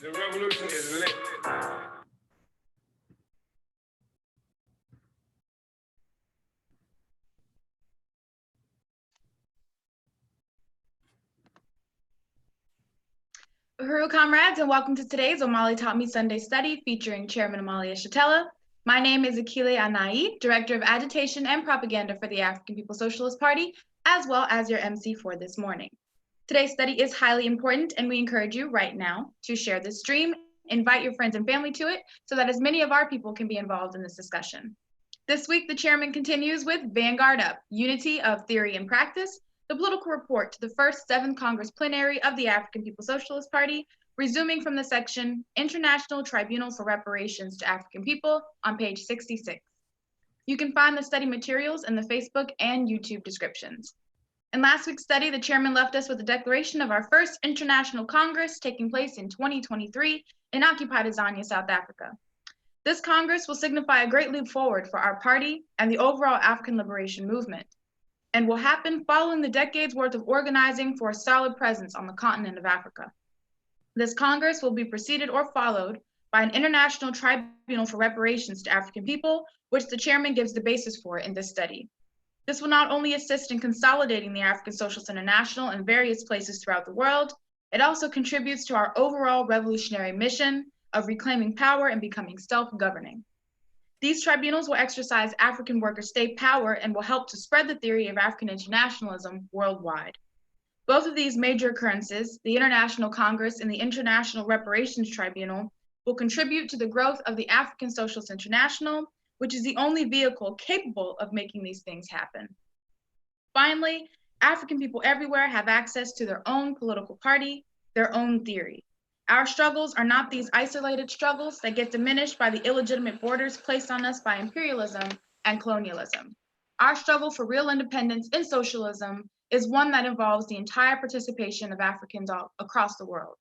The revolution is lit. Uhuru comrades, and welcome to today's Omali Taught Me Sunday Study featuring Chairman Omali Yeshitela. My name is Akile Anai, Director of Agitation and Propaganda for the African People's Socialist Party, as well as your MC for this morning. Today's study is highly important, and we encourage you right now to share this stream, invite your friends and family to it, so that as many of our people can be involved in this discussion. This week, the chairman continues with Vanguard Up, Unity of Theory and Practice, the political report to the first 7th Congress plenary of the African People's Socialist Party, resuming from the section International Tribunal for Reparations to African People on page 66. You can find the study materials in the Facebook and YouTube descriptions. In last week's study, the chairman left us with a declaration of our first International Congress taking place in 2023 in occupied Azania, South Africa. This Congress will signify a great leap forward for our party and the overall African liberation movement, and will happen following the decades worth of organizing for a solid presence on the continent of Africa. This Congress will be preceded or followed by an International Tribunal for Reparations to African People, which the chairman gives the basis for in this study. This will not only assist in consolidating the African Socialist International in various places throughout the world, it also contributes to our overall revolutionary mission of reclaiming power and becoming self-governing. These tribunals will exercise African worker state power and will help to spread the theory of African internationalism worldwide. Both of these major occurrences, the International Congress and the International Reparations Tribunal, will contribute to the growth of the African Socialist International, which is the only vehicle capable of making these things happen. Finally, African people everywhere have access to their own political party, their own theory. Our struggles are not these isolated struggles that get diminished by the illegitimate borders placed on us by imperialism and colonialism. Our struggle for real independence and socialism is one that involves the entire participation of Africans all across the world.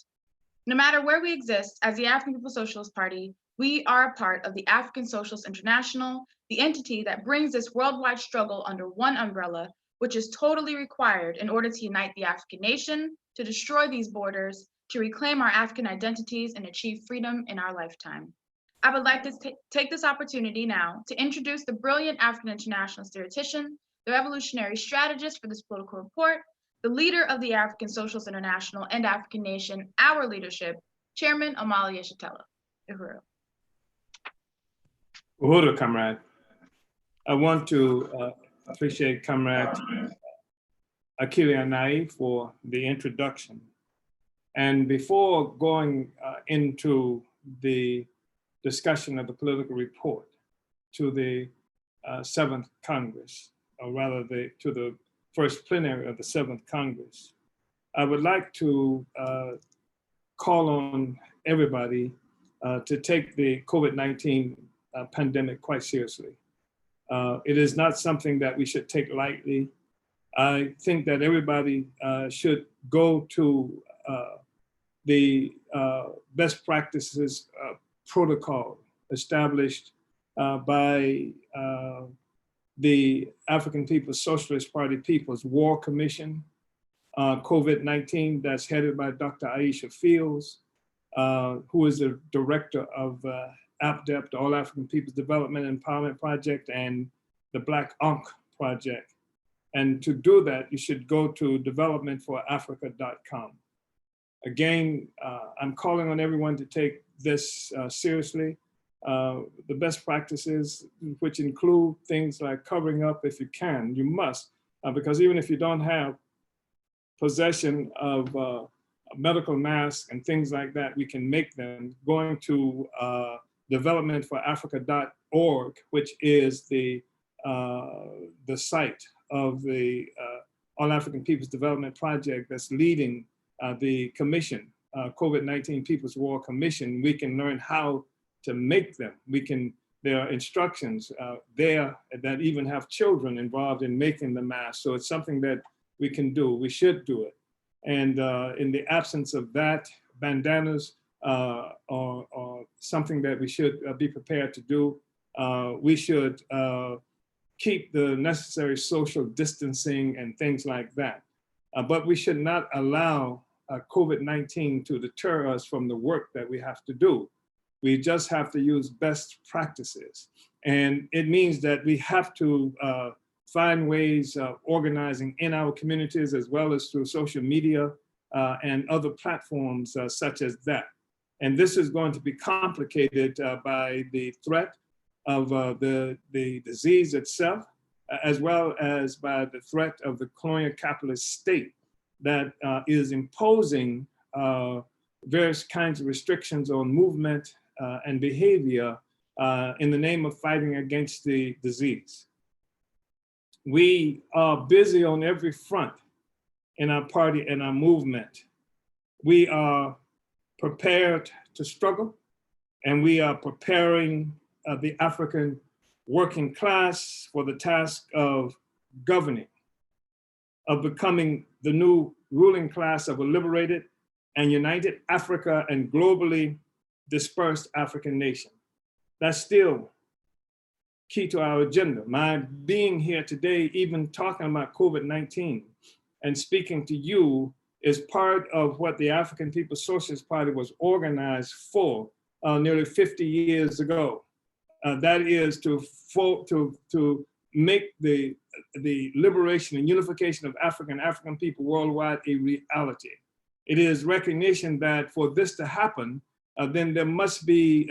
No matter where we exist as the African People's Socialist Party, we are a part of the African Socialist International, the entity that brings this worldwide struggle under one umbrella, which is totally required in order to unite the African nation, to destroy these borders, to reclaim our African identities and achieve freedom in our lifetime. I would like to take this opportunity now to introduce the brilliant African internationalist theoretician, the revolutionary strategist for this political report, the leader of the African Socialist International and African Nation, our leadership, Chairman Omali Yeshitela. Uhuru. Uhuru, comrade. I want to appreciate Comrade Akile Anai for the introduction. And before going into the discussion of the political report to the 7th Congress, or rather to the first plenary of the 7th Congress, I would like to call on everybody to take the COVID-19 pandemic quite seriously. It is not something that we should take lightly. I think that everybody should go to the best practices protocol established by the African People's Socialist Party People's War Commission, COVID-19, that's headed by Dr. Aisha Fields, who is the director of APDEP, the All African People's Development and Empowerment Project, and the Black Ankh Project. And to do that, you should go to developmentforafrica.com. Again, I'm calling on everyone to take this seriously. The best practices, which include things like covering up if you can, you must, because even if you don't have possession of a medical mask and things like that, we can make them. Going to developmentforafrica.com which is the site of the All African Peoples Development Project that's leading the commission, COVID-19 People's War Commission. We can learn how to make them. There are instructions there that even have children involved in making the mask. So it's something that we can do. We should do it. And in the absence of that, bandanas are something that we should be prepared to do. We should keep the necessary social distancing and things like that. But we should not allow COVID-19 to deter us from the work that we have to do. We just have to use best practices. And it means that we have to find ways of organizing in our communities as well as through social media and other platforms such as that. And this is going to be complicated by the threat of the disease itself, as well as by the threat of the colonial capitalist state that is imposing various kinds of restrictions on movement and behavior in the name of fighting against the disease. We are busy on every front in our party and our movement. We are prepared to struggle, and we are preparing the African working class for the task of governing, of becoming the new ruling class of a liberated and united Africa and globally dispersed African nation. That's still key to our agenda. My being here today, even talking about COVID-19 and speaking to you, is part of what the African People's Socialist Party was organized for nearly 50 years ago. That is to make the liberation and unification of African people worldwide a reality. It is recognition that for this to happen, then there must be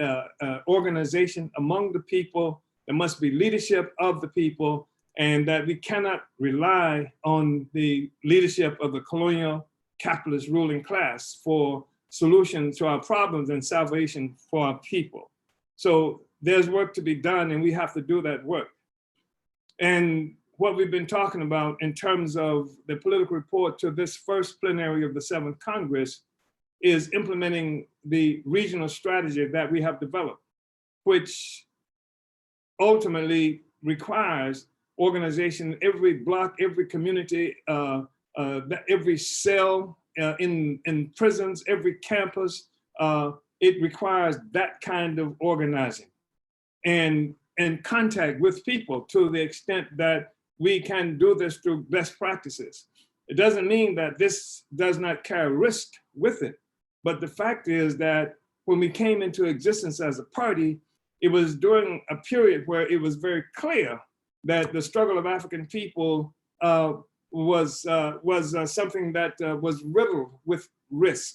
organization among the people, there must be leadership of the people, and that we cannot rely on the leadership of the colonial capitalist ruling class for solutions to our problems and salvation for our people. So there's work to be done, and we have to do that work. And what we've been talking about in terms of the political report to this first plenary of the 7th Congress is implementing the regional strategy that we have developed, which ultimately requires organization, every block, every community, every cell in prisons, every campus. It requires that kind of organizing and contact with people to the extent that we can do this through best practices. It doesn't mean that this does not carry risk with it. But the fact is that when we came into existence as a party, it was during a period where it was very clear that the struggle of African people was something that was riddled with risk.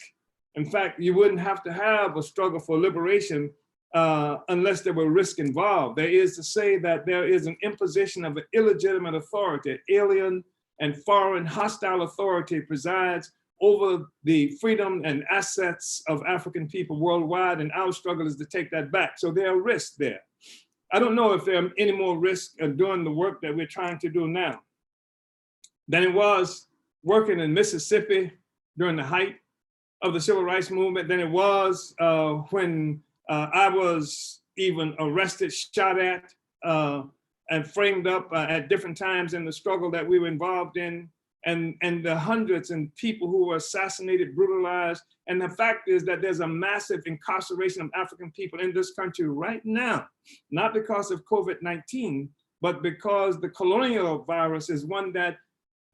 In fact, you wouldn't have to have a struggle for liberation unless there were risk involved. There is to say that there is an imposition of an illegitimate authority, alien and foreign hostile authority presides over the freedom and assets of African people worldwide, and our struggle is to take that back. So there are risks there. I don't know if there are any more risks of doing the work that we're trying to do now than it was working in Mississippi during the height of the civil rights movement, than it was when I was even arrested, shot at, and framed up at different times in the struggle that we were involved in, and the hundreds and people who were assassinated, brutalized. And the fact is that there's a massive incarceration of African people in this country right now, not because of COVID-19, but because the colonial virus is one that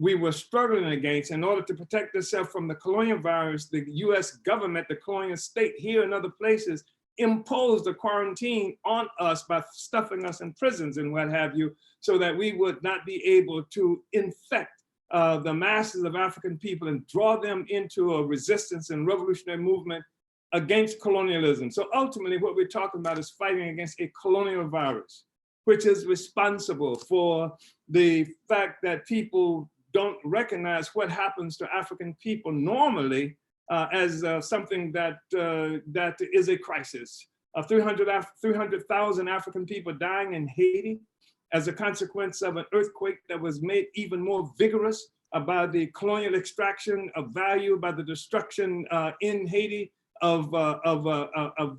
we were struggling against. In order to protect ourselves from the colonial virus, the US government, the colonial state here and other places, imposed a quarantine on us by stuffing us in prisons and what have you, so that we would not be able to infect the masses of African people and draw them into a resistance and revolutionary movement against colonialism. So ultimately what we're talking about is fighting against a colonial virus, which is responsible for the fact that people don't recognize what happens to African people normally as something that is a crisis. 300,000 African people dying in Haiti as a consequence of an earthquake that was made even more vigorous by the colonial extraction of value, by the destruction in Haiti of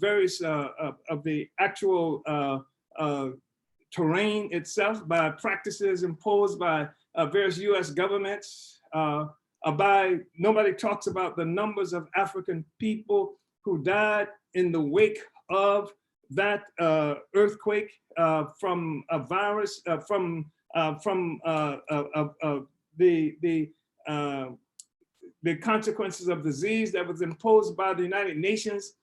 various of the actual terrain itself, by practices imposed by various US governments, nobody talks about the numbers of African people who died in the wake of that earthquake from a virus, from the consequences of disease that was imposed by the United Nations,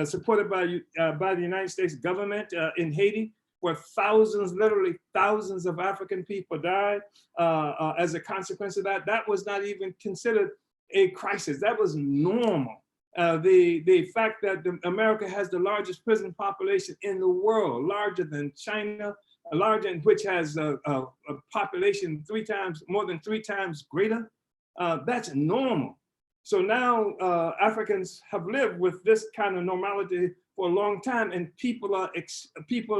supported by the United States government in Haiti, where thousands, literally thousands of African people died as a consequence of that. That was not even considered a crisis. That was normal. The fact that America has the largest prison population in the world, larger than China, which has a population more than three times greater, that's normal. So now Africans have lived with this kind of normality for a long time, and people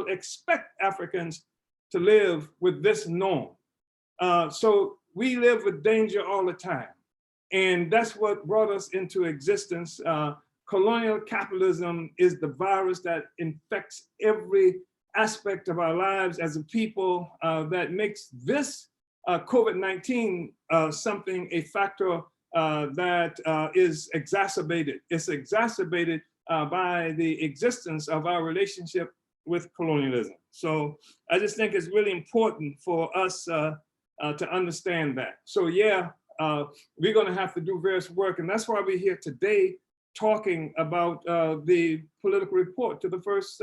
expect Africans to live with this norm. So we live with danger all the time. And that's what brought us into existence. Colonial capitalism is the virus that infects every aspect of our lives as a people, that makes this COVID-19 a factor that is exacerbated. It's exacerbated by the existence of our relationship with colonialism. So I just think it's really important for us to understand that. So yeah, we're going to have to do various work, and that's why we're here today talking about the political report to the first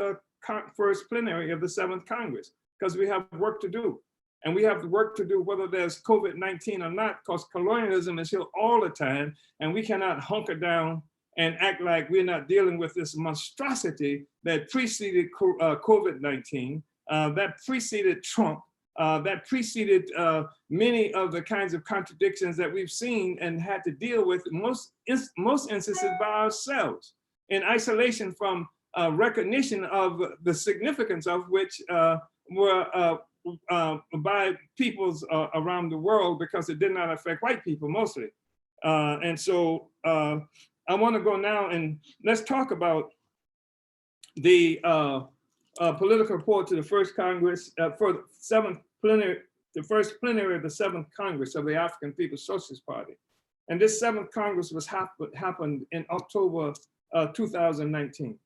plenary of the 7th Congress, because we have work to do. And we have the work to do whether there's COVID-19 or not, because colonialism is here all the time, and we cannot hunker down and act like we're not dealing with this monstrosity that preceded COVID-19, that preceded Trump, that preceded many of the kinds of contradictions that we've seen and had to deal with in most instances by ourselves, in isolation from recognition of the significance of which were by peoples around the world, because it did not affect white people mostly. And so I want to go now and let's talk about the political report to the first Congress for the 7th plenary, the first plenary of the 7th Congress of the African People's Socialist Party. And this 7th Congress happened in October 2019,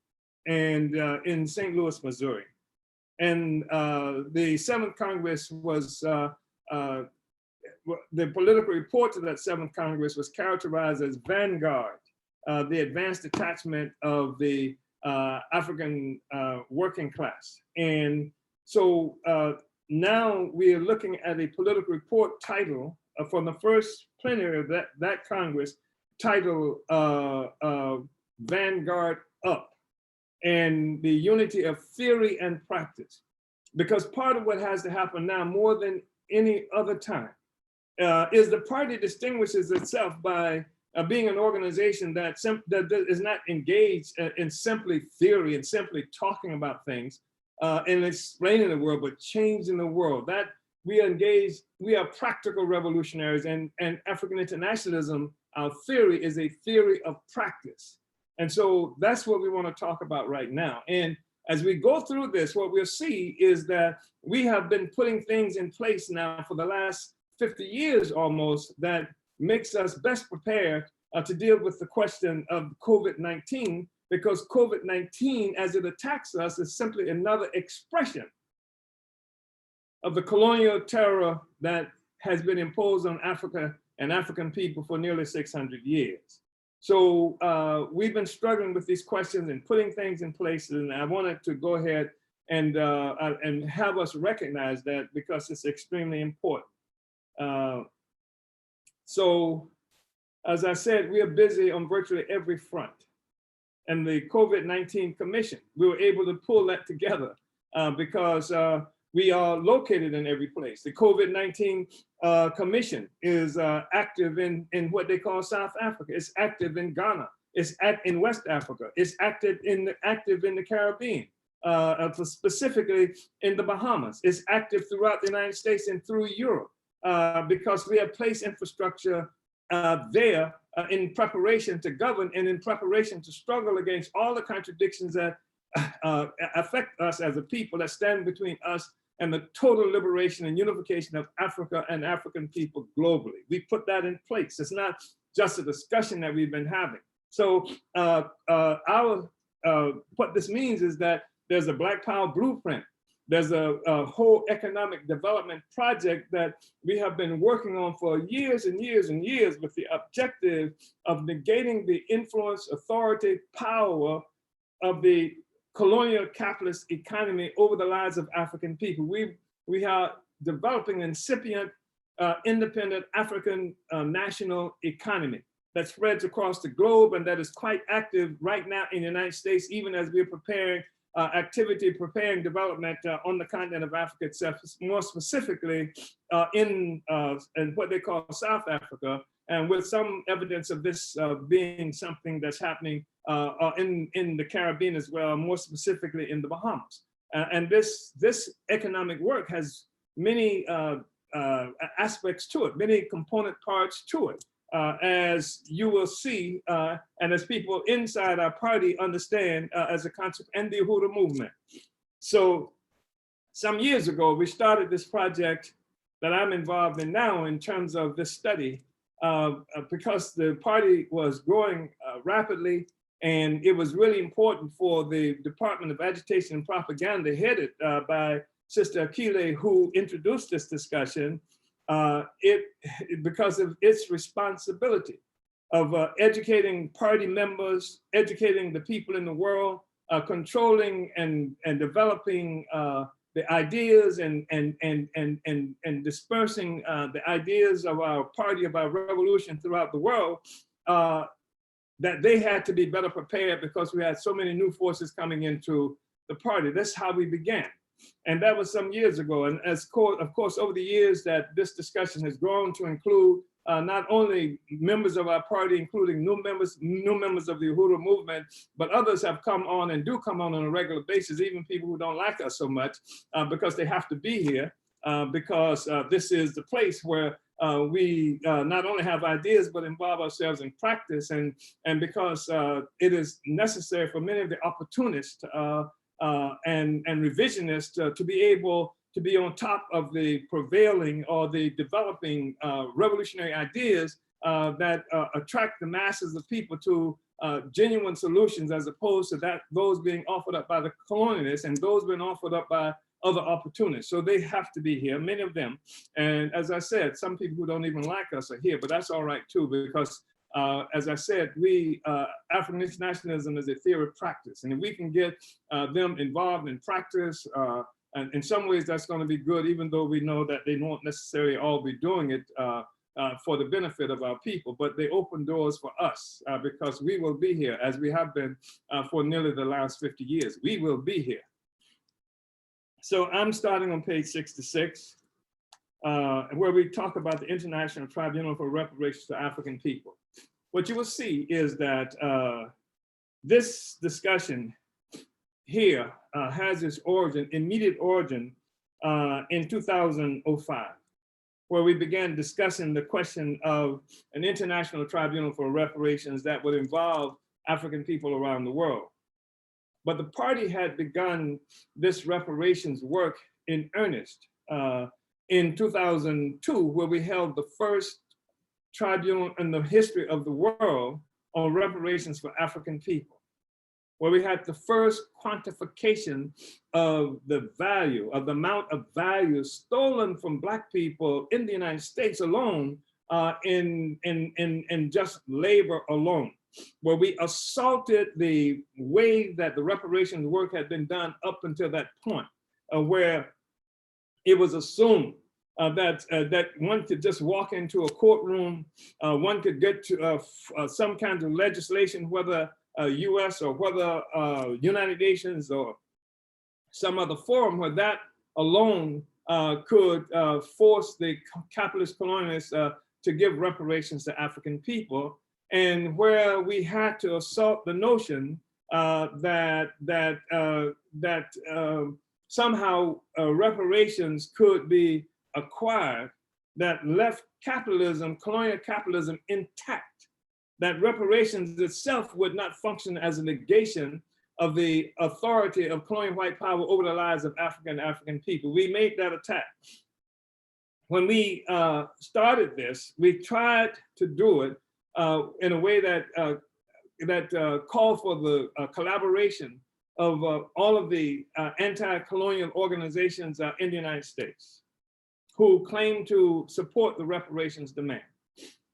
and in St. Louis, Missouri. And the 7th Congress was, the political report to that 7th Congress was characterized as Vanguard, the advanced detachment of the African working class. And so now we are looking at a political report title from the first plenary of that Congress, titled Vanguard Up, and the unity of theory and practice. Because part of what has to happen now more than any other time is the party distinguishes itself by being an organization that is not engaged in simply theory and simply talking about things and explaining the world, but changing the world. That we are engaged, we are practical revolutionaries, and African internationalism, our theory, is a theory of practice. And so that's what we want to talk about right now. And as we go through this, what we'll see is that we have been putting things in place now for the last 50 years almost that makes us best prepared to deal with the question of COVID-19, because COVID-19, as it attacks us, is simply another expression of the colonial terror that has been imposed on Africa and African people for nearly 600 years. So we've been struggling with these questions and putting things in place, and I wanted to go ahead and have us recognize that, because it's extremely important. So as I said, we are busy on virtually every front. And the COVID-19 Commission, we were able to pull that together because we are located in every place. The COVID-19 Commission is active in what they call South Africa. It's active in Ghana. It's in West Africa. It's active in the Caribbean, specifically in the Bahamas. It's active throughout the United States and through Europe, because we have placed infrastructure there in preparation to govern and in preparation to struggle against all the contradictions that affect us as a people, that stand between us and the total liberation and unification of Africa and African people globally. We put that in place. It's not just a discussion that we've been having. So what this means is that there's a Black Power blueprint. There's a whole economic development project that we have been working on for years and years and years, with the objective of negating the influence, authority, power of the colonial capitalist economy over the lives of African people. We are developing an incipient, independent African national economy that spreads across the globe and that is quite active right now in the United States, even as we're preparing preparing development on the continent of Africa itself, more specifically in what they call South Africa, and with some evidence of this being something that's happening in the Caribbean as well, more specifically in the Bahamas. And this economic work has many aspects to it, many component parts to it. As you will see, and as people inside our party understand as a concept, and the Uhuru movement. So some years ago, we started this project that I'm involved in now in terms of this study, because the party was growing rapidly, and it was really important for the Department of Agitation and Propaganda, headed by Sister Akile, who introduced this discussion, because of its responsibility of educating party members, educating the people in the world, controlling and developing the ideas and dispersing the ideas of our party, of our revolution throughout the world, that they had to be better prepared because we had so many new forces coming into the party. That's how we began. And that was some years ago. And of course, over the years that this discussion has grown to include not only members of our party, including new members of the Uhuru movement, but others have come on and do come on a regular basis, even people who don't like us so much, because they have to be here, because this is the place where we not only have ideas, but involve ourselves in practice, and because it is necessary for many of the opportunists and revisionists to be able to be on top of the prevailing or the developing revolutionary ideas that attract the masses of people to genuine solutions, as opposed to those being offered up by the colonialists and those being offered up by other opportunists. So they have to be here, many of them. And as I said, some people who don't even like us are here, but that's all right too, because as I said, African internationalism is a theory of practice. And if we can get them involved in practice, and in some ways that's going to be good, even though we know that they won't necessarily all be doing it for the benefit of our people, but they open doors for us because we will be here, as we have been for nearly the last 50 years. We will be here. So I'm starting on page 66, where we talk about the International Tribunal for Reparations to African People. What you will see is that this discussion here has its origin, immediate origin, in 2005, where we began discussing the question of an international tribunal for reparations that would involve African people around the world. But the party had begun this reparations work in earnest in 2002, where we held the first tribunal in the history of the world on reparations for African people, where we had the first quantification of the value, of the amount of value stolen from Black people in the United States alone, in just labor alone, where we assaulted the way that the reparations work had been done up until that point, where it was assumed that one could just walk into a courtroom, one could get to some kind of legislation, whether US or whether United Nations or some other forum, where that alone could force the capitalist colonialists to give reparations to African people. and where we had to assault the notion that somehow reparations could be acquired that left capitalism, colonial capitalism, intact, that reparations itself would not function as a negation of the authority of colonial white power over the lives of African people. We made that attack. When we started this, we tried to do it in a way that called for the collaboration of all of the anti-colonial organizations in the United States who claim to support the reparations demand.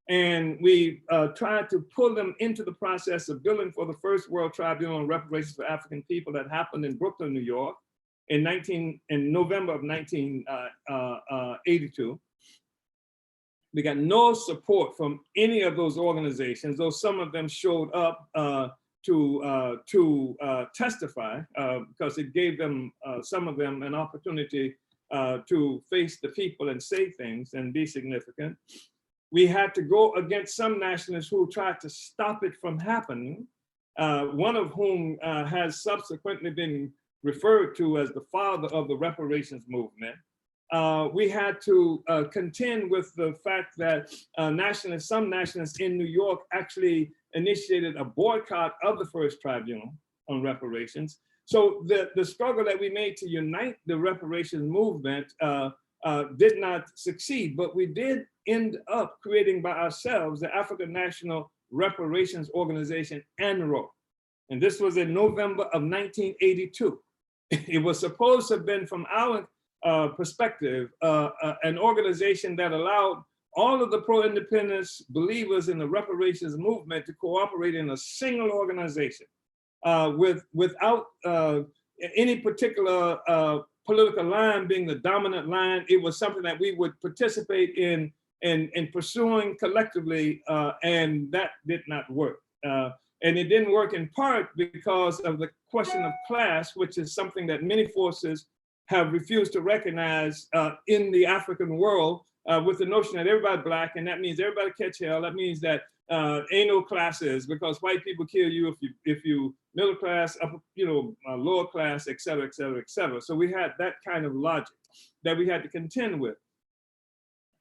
And we tried to pull them into the process of building for the first World Tribunal on Reparations for African People that happened in Brooklyn, New York in November of 1982. We got no support from any of those organizations, though some of them showed up to testify because it gave them, some of them, an opportunity to face the people and say things and be significant. We had to go against some nationalists who tried to stop it from happening, one of whom has subsequently been referred to as the father of the reparations movement. We had to contend with the fact that some nationalists in New York actually initiated a boycott of the first tribunal on reparations. So the struggle that we made to unite the reparations movement did not succeed, but we did end up creating by ourselves the African National Reparations Organization, ANRO. And this was in November of 1982. It was supposed to have been, from our perspective, an organization that allowed all of the pro-independence believers in the reparations movement to cooperate in a single organization without any particular political line being the dominant line. It was something that we would participate in pursuing collectively, and that did not work. And it didn't work in part because of the question of class, which is something that many forces have refused to recognize in the African world, with the notion that everybody Black, and that means everybody catch hell. That means that ain't no classes because white people kill you if you middle class, upper, lower class, et cetera, et cetera, et cetera. So we had that kind of logic that we had to contend with.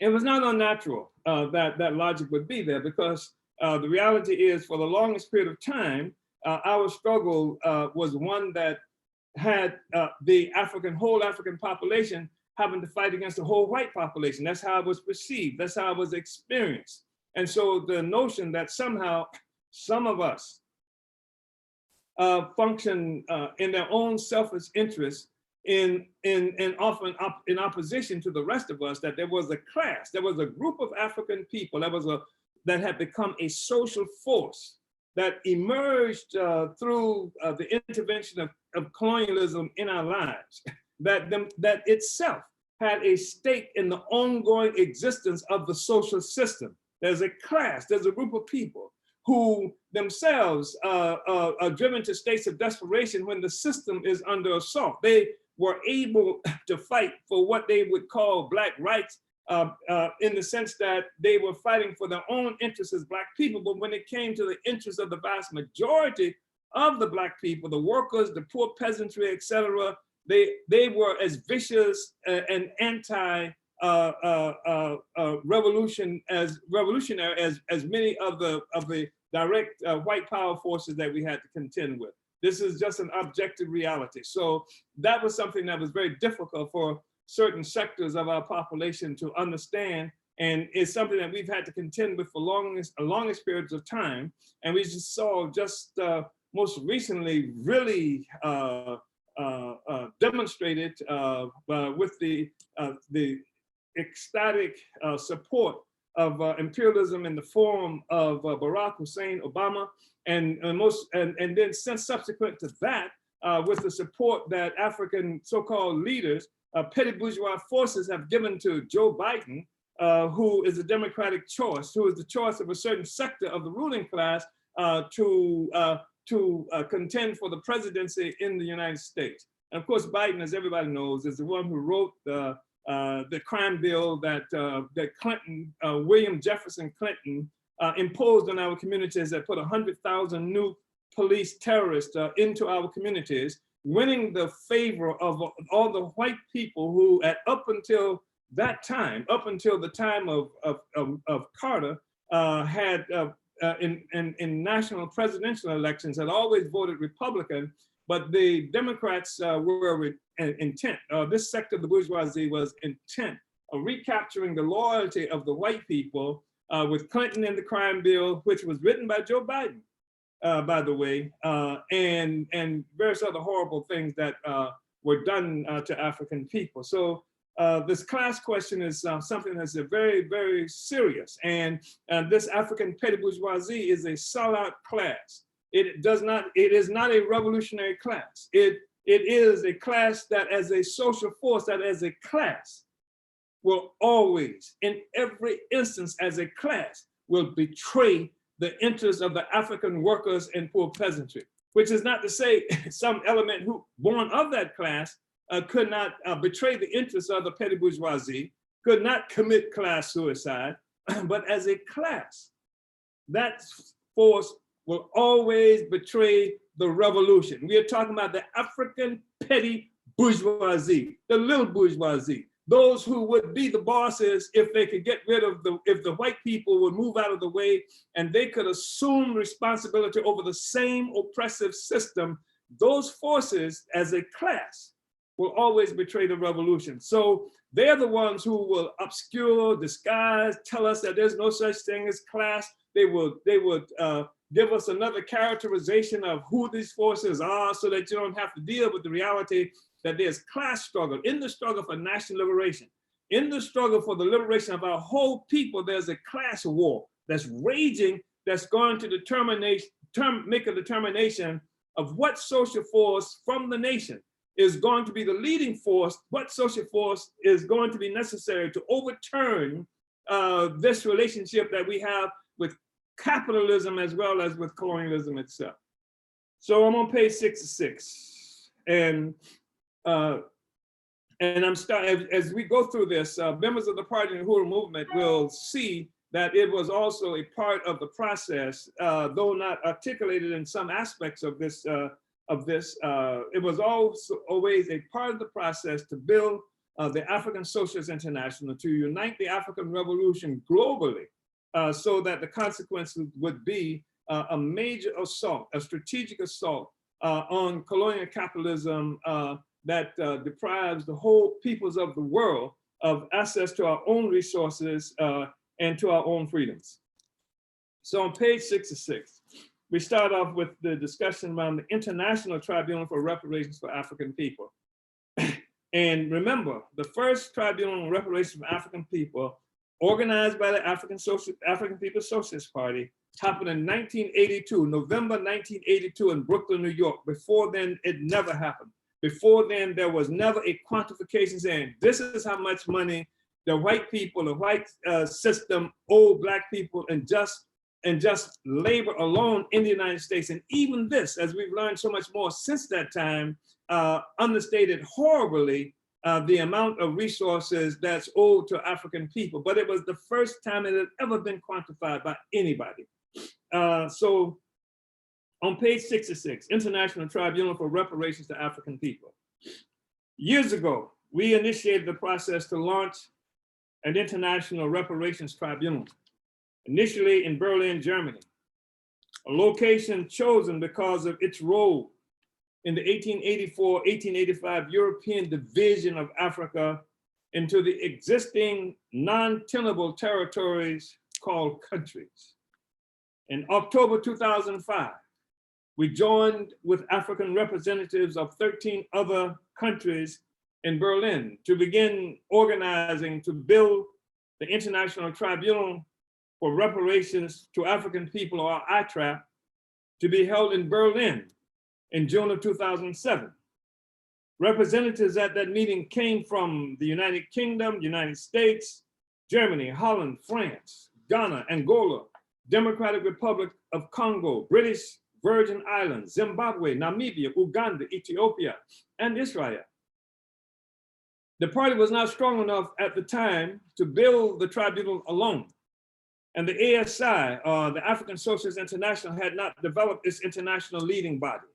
It was not unnatural that logic would be there, because the reality is, for the longest period of time, our struggle was one that had the whole African population having to fight against the whole white population. That's how it was perceived. That's how it was experienced. And so the notion that somehow some of us function in their own selfish interests often in opposition to the rest of us, that there was a class, there was a group of African people that had become a social force that emerged through the intervention of colonialism in our lives, that itself had a stake in the ongoing existence of the social system. There's a class, there's a group of people who themselves are driven to states of desperation when the system is under assault. They were able to fight for what they would call Black rights in the sense that they were fighting for their own interests as Black people. But when it came to the interests of the vast majority of the Black people, the workers, the poor peasantry, et cetera, they were as vicious and revolutionary as many of the direct white power forces that we had to contend with. This is just an objective reality. So that was something that was very difficult for certain sectors of our population to understand, and it's something that we've had to contend with for longest periods of time. And we just saw most recently really demonstrated with the ecstatic support of imperialism in the form of Barack Hussein Obama, and then since subsequent to that, with the support that African so-called leaders, petty bourgeois forces have given to Joe Biden, who is a democratic choice, who is the choice of a certain sector of the ruling class to contend for the presidency in the United States. And of course, Biden, as everybody knows, is the one who wrote the crime bill that William Jefferson Clinton imposed on our communities that put 100,000 new police terrorists into our communities, winning the favor of all the white people who, up until that time, up until the time of Carter, had in national presidential elections had always voted Republican, but the Democrats were intent. This sector of the bourgeoisie was intent of recapturing the loyalty of the white people with Clinton and the crime bill, which was written by Joe Biden, by the way, and various other horrible things that were done to African people. So this class question is something that's very, very serious. And this African petty bourgeoisie is a sellout class. It is not a revolutionary class. It is a class that as a social force, that as a class will always, in every instance as a class, will betray the interests of the African workers and poor peasantry, which is not to say some element who born of that class could not betray the interests of the petty bourgeoisie, could not commit class suicide, but as a class, that force will always betray the revolution. We are talking about the African petty bourgeoisie, the little bourgeoisie, those who would be the bosses if they could get rid of if the white people would move out of the way and they could assume responsibility over the same oppressive system. Those forces as a class will always betray the revolution. So they're the ones who will obscure, disguise, tell us that there's no such thing as class. They would give us another characterization of who these forces are so that you don't have to deal with the reality that there's class struggle. In the struggle for national liberation, in the struggle for the liberation of our whole people, there's a class war that's raging, that's going to make a determination of what social force from the nation is going to be the leading force, what social force is going to be necessary to overturn this relationship that we have with capitalism as well as with colonialism itself. So I'm on page 66, and I'm starting, as we go through this, members of the party and Uhuru movement will see that it was also a part of the process, though not articulated in some aspects of this, it was also always a part of the process to build the African Socialist International, to unite the African Revolution globally, so that the consequences would be a major assault, a strategic assault on colonial capitalism that deprives the whole peoples of the world of access to our own resources and to our own freedoms. So on page 66, we start off with the discussion around the International Tribunal for Reparations for African People. And remember, the first Tribunal on Reparations for African People, organized by the African People's Socialist Party, happened in 1982, November 1982 in Brooklyn, New York. Before then, it never happened. Before then, there was never a quantification saying, this is how much money the white people, the white system owe Black people and just labor alone in the United States. And even this, as we've learned so much more since that time, understated horribly the amount of resources that's owed to African people. But it was the first time it had ever been quantified by anybody. So on page 66, International Tribunal for Reparations to African People. Years ago, we initiated the process to launch an International Reparations Tribunal, initially in Berlin, Germany, a location chosen because of its role in the 1884-1885 European division of Africa into the existing non-tenable territories called countries. In October 2005, we joined with African representatives of 13 other countries in Berlin to begin organizing to build the International Tribunal for Reparations to African People, or ITRAP, to be held in Berlin in June of 2007. Representatives at that meeting came from the United Kingdom, United States, Germany, Holland, France, Ghana, Angola, Democratic Republic of Congo, British Virgin Islands, Zimbabwe, Namibia, Uganda, Ethiopia, and Israel. The party was not strong enough at the time to build the tribunal alone. And the ASI, the African Socialist International, had not developed its international leading body.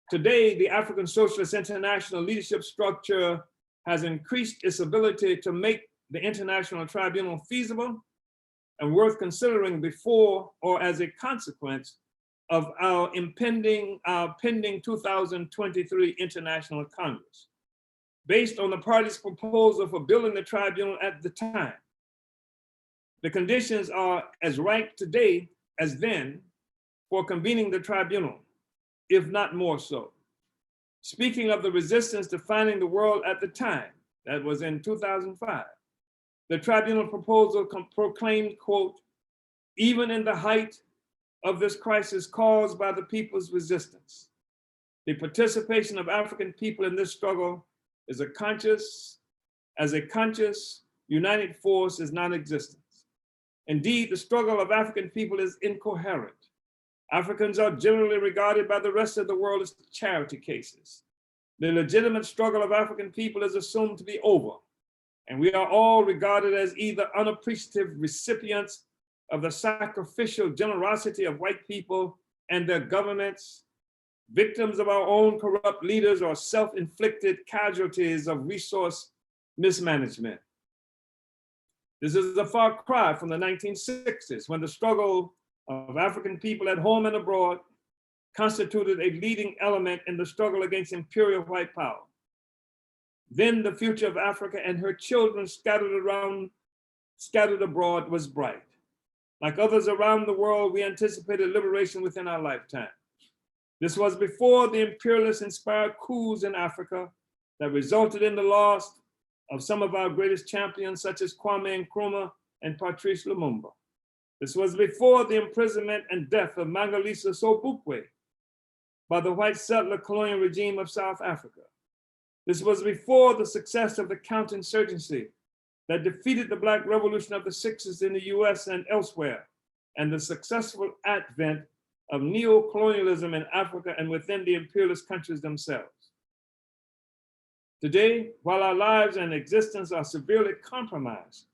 Today, the African Socialist International leadership structure has increased its ability to make the International Tribunal feasible and worth considering before or as a consequence of our pending 2023 International Congress. Based on the party's proposal for building the tribunal at the time, the conditions are as right today as then for convening the tribunal, if not more so. Speaking of the resistance to finding the world at the time, that was in 2005, the tribunal proposal proclaimed, quote, even in the height of this crisis caused by the people's resistance, the participation of African people in this struggle is a conscious, united force is non-existent. Indeed, the struggle of African people is incoherent. Africans are generally regarded by the rest of the world as charity cases. The legitimate struggle of African people is assumed to be over, and we are all regarded as either unappreciative recipients of the sacrificial generosity of white people and their governments, victims of our own corrupt leaders, or self-inflicted casualties of resource mismanagement. This is a far cry from the 1960s, when the struggle of African people at home and abroad constituted a leading element in the struggle against imperial white power. Then the future of Africa and her children scattered abroad was bright. Like others around the world, we anticipated liberation within our lifetime. This was before the imperialist-inspired coups in Africa that resulted in the loss of some of our greatest champions, such as Kwame Nkrumah and Patrice Lumumba. This was before the imprisonment and death of Mangaliswa Sobukwe by the white settler colonial regime of South Africa. This was before the success of the counterinsurgency that defeated the Black Revolution of the 60s in the US and elsewhere, and the successful advent of neo-colonialism in Africa and within the imperialist countries themselves. Today, while our lives and existence are severely compromised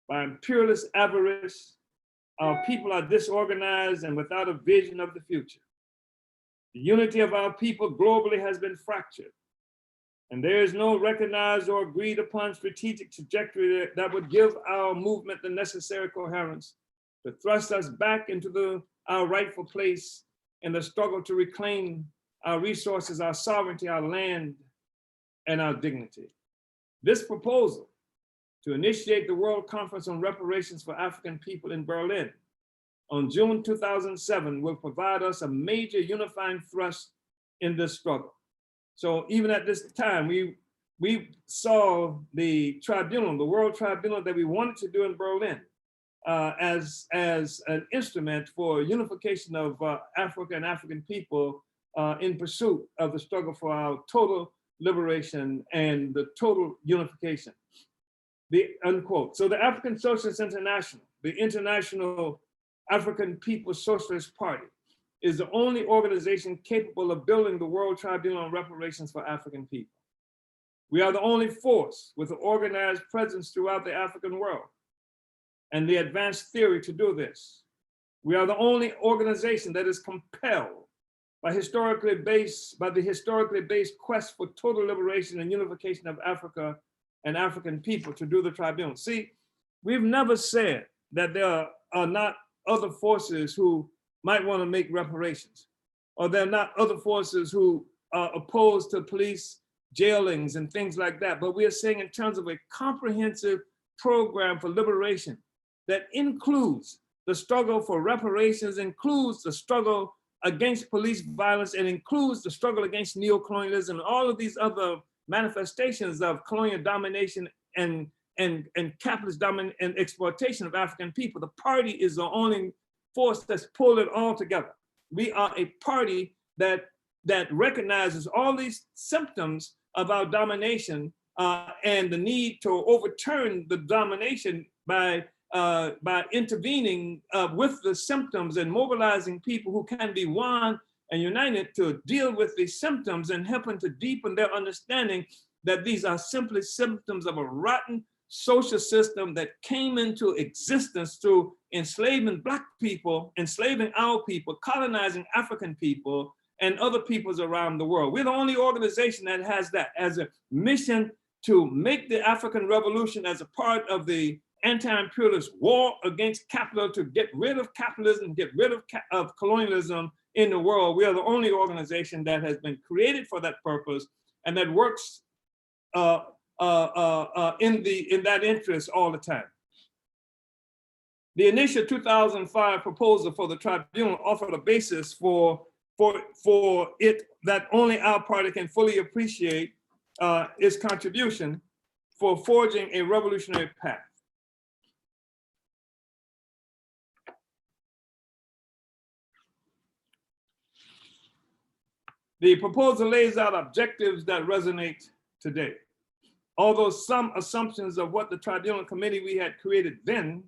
by imperialist avarice, our people are disorganized and without a vision of the future. The unity of our people globally has been fractured, and there is no recognized or agreed upon strategic trajectory that would give our movement the necessary coherence to thrust us back into our rightful place in the struggle to reclaim our resources, our sovereignty, our land, and our dignity. This proposal to initiate the World Conference on Reparations for African People in Berlin on June 2007 will provide us a major unifying thrust in this struggle. So even at this time, we saw the tribunal, the World Tribunal that we wanted to do in Berlin as an instrument for unification of Africa and African people in pursuit of the struggle for our total liberation and the total unification, the unquote. So the African Socialist International, the International African People's Socialist Party, is the only organization capable of building the World Tribunal on Reparations for African people. We are the only force with an organized presence throughout the African world and the advanced theory to do this. We are the only organization that is compelled by the historically based quest for total liberation and unification of Africa and African people to do the tribunal. See, we've never said that there are not other forces who might want to make reparations, or there are not other forces who are opposed to police jailings and things like that. But we are saying in terms of a comprehensive program for liberation that includes the struggle for reparations, includes the struggle against police violence, and includes the struggle against neocolonialism and all of these other manifestations of colonial domination and capitalist domination and exploitation of African people. The party is the only force that's pulled it all together. We are a party that recognizes all these symptoms of our domination and the need to overturn the domination by intervening with the symptoms and mobilizing people who can be one and united to deal with these symptoms and helping to deepen their understanding that these are simply symptoms of a rotten social system that came into existence through enslaving Black people, enslaving our people, colonizing African people and other peoples around the world. We're the only organization that has that as a mission, to make the African Revolution as a part of the anti-imperialist war against capitalism, to get rid of capitalism, get rid of colonialism in the world. We are the only organization that has been created for that purpose and that works in that interest all the time. The initial 2005 proposal for the tribunal offered a basis for it that only our party can fully appreciate its contribution for forging a revolutionary path. The proposal lays out objectives that resonate today. Although some assumptions of what the tribunal committee we had created then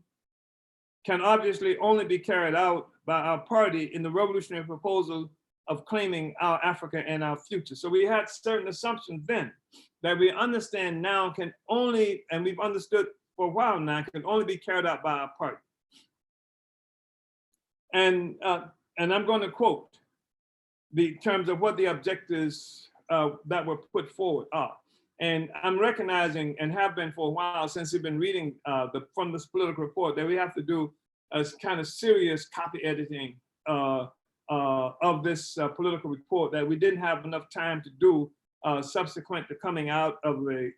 can obviously only be carried out by our party in the revolutionary proposal of claiming our Africa and our future. So we had certain assumptions then that we understand now can only, and we've understood for a while now, can only be carried out by our party. And I'm going to quote the terms of what the objectives that were put forward are. And I'm recognizing, and have been for a while since we've been reading from this political report, that we have to do a kind of serious copy editing of this political report that we didn't have enough time to do subsequent to coming out of the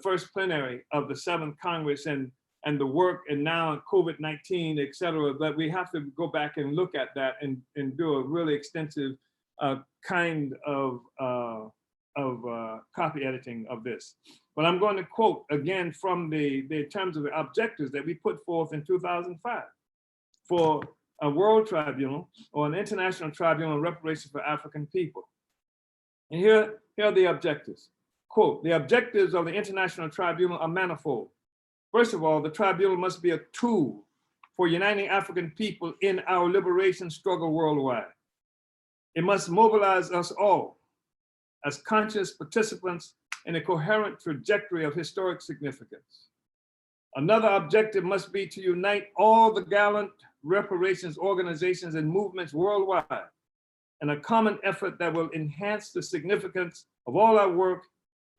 first plenary of the 7th Congress and the work, and now COVID-19, et cetera, but we have to go back and look at that and do a really extensive kind of copy editing of this. But I'm going to quote again from the terms of the objectives that we put forth in 2005 for a world tribunal or an international tribunal of reparations for African people. And here are the objectives. Quote, the objectives of the international tribunal are manifold. First of all, the tribunal must be a tool for uniting African people in our liberation struggle worldwide. It must mobilize us all as conscious participants in a coherent trajectory of historic significance. Another objective must be to unite all the gallant reparations organizations and movements worldwide in a common effort that will enhance the significance of all our work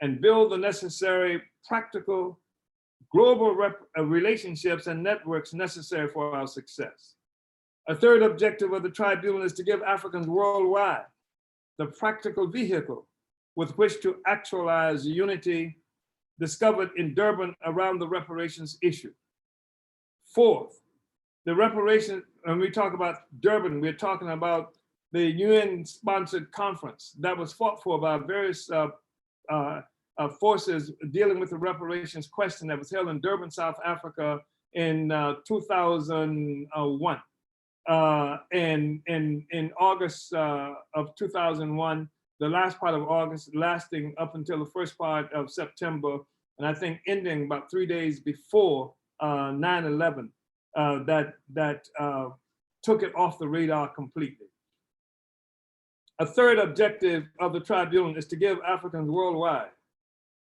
and build the necessary practical global relationships and networks necessary for our success. A third objective of the tribunal is to give Africans worldwide the practical vehicle with which to actualize unity discovered in Durban around the reparations issue. Fourth, the reparations, when we talk about Durban, we're talking about the UN-sponsored conference that was fought for by various forces dealing with the reparations question that was held in Durban, South Africa in 2001. And in August of 2001, the last part of August, lasting up until the first part of September, and I think ending about 3 days before 9/11, that took it off the radar completely. A third objective of the tribunal is to give Africans worldwide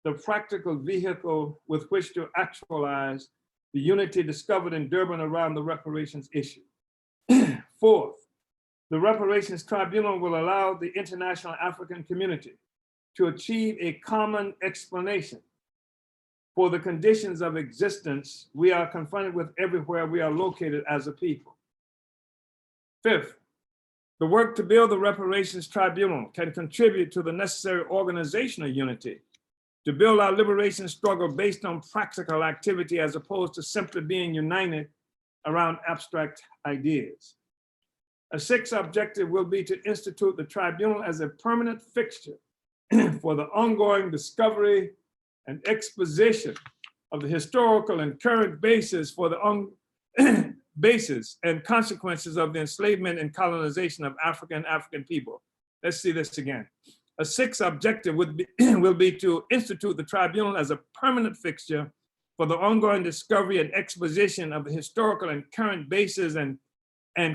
the practical vehicle with which to actualize the unity discovered in Durban around the reparations issue. Fourth, the reparations tribunal will allow the international African community to achieve a common explanation for the conditions of existence we are confronted with everywhere we are located as a people. Fifth, the work to build the reparations tribunal can contribute to the necessary organizational unity to build our liberation struggle based on practical activity as opposed to simply being united around abstract ideas. A sixth objective will be to institute the tribunal as a permanent fixture for the ongoing discovery and exposition of the historical and current basis for the basis and consequences of the enslavement and colonization of Africa and African people. Let's see this again. A sixth objective will be to institute the tribunal as a permanent fixture for the ongoing discovery and exposition of the historical and current basis and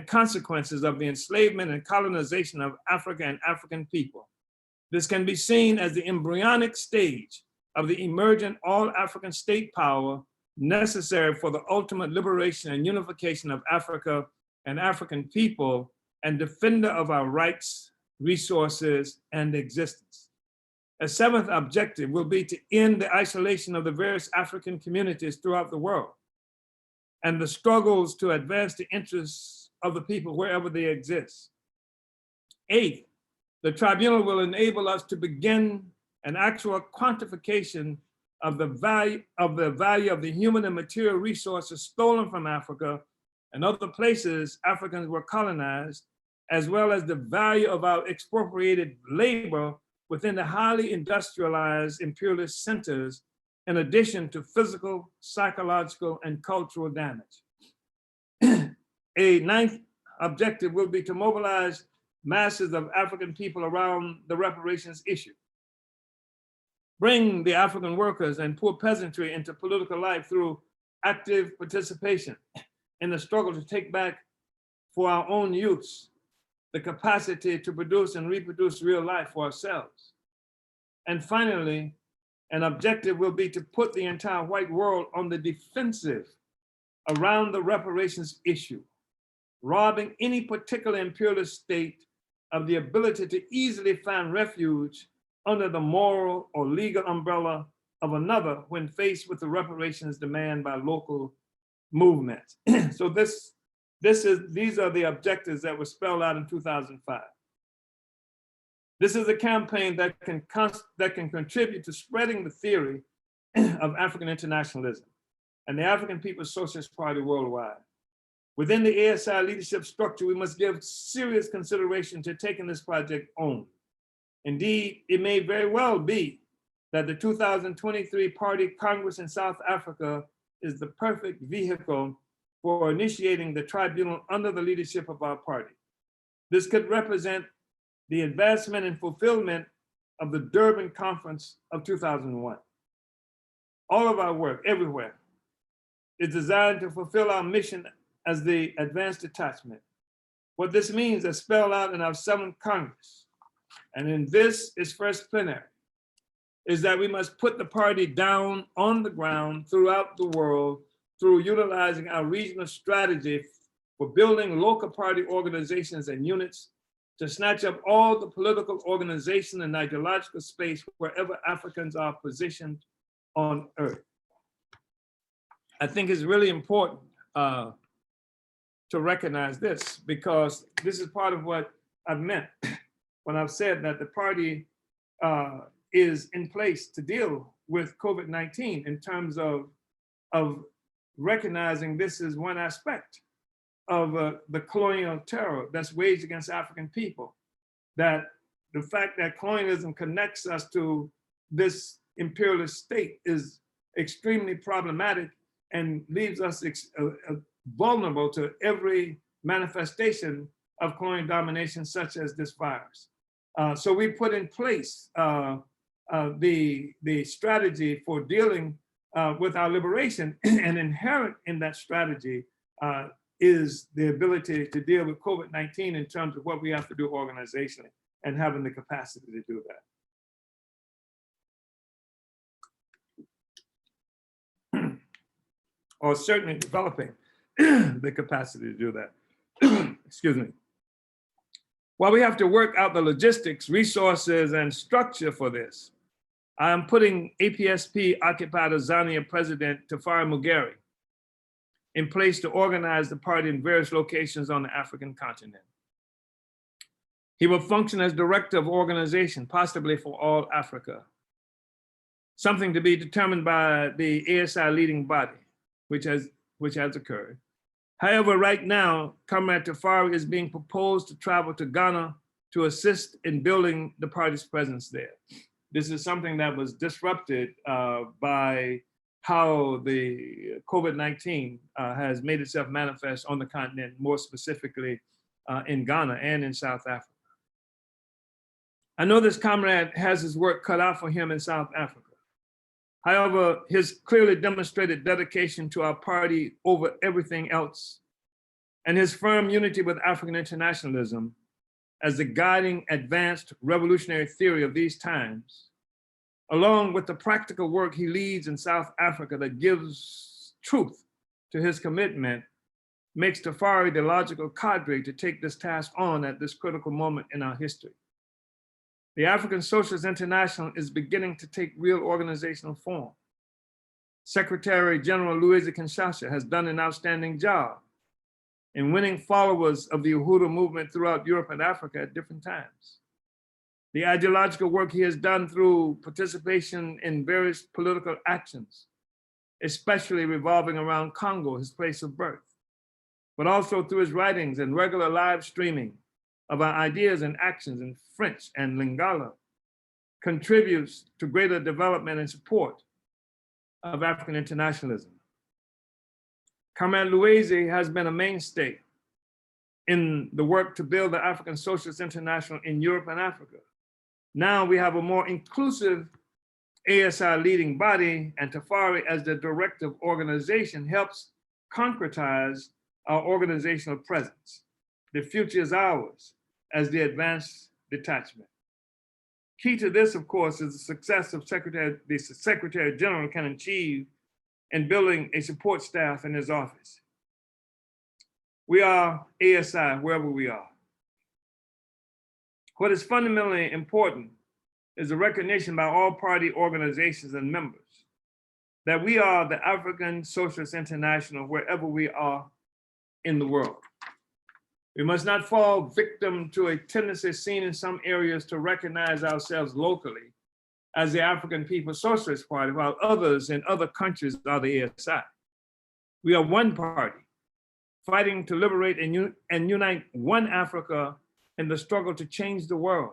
consequences of the enslavement and colonization of Africa and African people. This can be seen as the embryonic stage of the emergent all-African state power necessary for the ultimate liberation and unification of Africa and African people, and defender of our rights, resources, and existence. A seventh objective will be to end the isolation of the various African communities throughout the world and the struggles to advance the interests of the people wherever they exist. Eighth, the tribunal will enable us to begin an actual quantification of the value of the human and material resources stolen from Africa and other places Africans were colonized, as well as the value of our expropriated labor within the highly industrialized imperialist centers, in addition to physical, psychological, and cultural damage. A ninth objective will be to mobilize masses of African people around the reparations issue. Bring the African workers and poor peasantry into political life through active participation in the struggle to take back for our own use the capacity to produce and reproduce real life for ourselves. And finally, an objective will be to put the entire white world on the defensive around the reparations issue, robbing any particular imperialist state of the ability to easily find refuge under the moral or legal umbrella of another when faced with the reparations demand by local movements. So these are the objectives that were spelled out in 2005. This is a campaign that can contribute to spreading the theory of African internationalism and the African People's Socialist Party worldwide. Within the ASI leadership structure, we must give serious consideration to taking this project on. Indeed, it may very well be that the 2023 Party Congress in South Africa is the perfect vehicle for initiating the tribunal under the leadership of our party. This could represent the advancement and fulfillment of the Durban Conference of 2001. All of our work everywhere is designed to fulfill our mission as the advanced detachment. What this means is spelled out in our 7th Congress, and in this is first plenary, is that we must put the party down on the ground throughout the world through utilizing our regional strategy for building local party organizations and units to snatch up all the political organization and ideological space wherever Africans are positioned on earth. I think it's really important to recognize this, because this is part of what I've meant when I've said that the party is in place to deal with COVID-19 in terms of recognizing this is one aspect of the colonial terror that's waged against African people. That the fact that colonialism connects us to this imperialist state is extremely problematic and leaves us vulnerable to every manifestation of colonial domination, such as this virus. So we put in place the strategy for dealing with our liberation, and inherent in that strategy is the ability to deal with COVID-19 in terms of what we have to do organizationally and having the capacity to do that. Or certainly developing the capacity to do that. Excuse me. While we have to work out the logistics, resources, and structure for this, I am putting APSP occupied Azania President Tafari Mugeri in place to organize the party in various locations on the African continent. He will function as director of organization, possibly for all Africa, something to be determined by the ASI leading body, which has occurred. However, right now, Comrade Tafari is being proposed to travel to Ghana to assist in building the party's presence there. This is something that was disrupted by how the COVID-19 has made itself manifest on the continent, more specifically in Ghana and in South Africa. I know this comrade has his work cut out for him in South Africa. However, his clearly demonstrated dedication to our party over everything else, and his firm unity with African internationalism as the guiding advanced revolutionary theory of these times, along with the practical work he leads in South Africa that gives truth to his commitment, makes Tafari the logical cadre to take this task on at this critical moment in our history. The African Socialist International is beginning to take real organizational form. Secretary General Louise Kinshasa has done an outstanding job in winning followers of the Uhuru movement throughout Europe and Africa at different times. The ideological work he has done through participation in various political actions, especially revolving around Congo, his place of birth, but also through his writings and regular live streaming of our ideas and actions in French and Lingala, contributes to greater development and support of African internationalism. Comrade Louise has been a mainstay in the work to build the African Socialist International in Europe and Africa. Now we have a more inclusive ASI leading body, and Tafari as the directive organization helps concretize our organizational presence. The future is ours as the advanced detachment. Key to this, of course, is the success of the Secretary General can achieve in building a support staff in his office. We are ASI wherever we are. What is fundamentally important is the recognition by all party organizations and members that we are the African Socialist International wherever we are in the world. We must not fall victim to a tendency seen in some areas to recognize ourselves locally as the African People's Socialist Party, while others in other countries are the ASI. We are one party, fighting to liberate and unite one Africa in the struggle to change the world,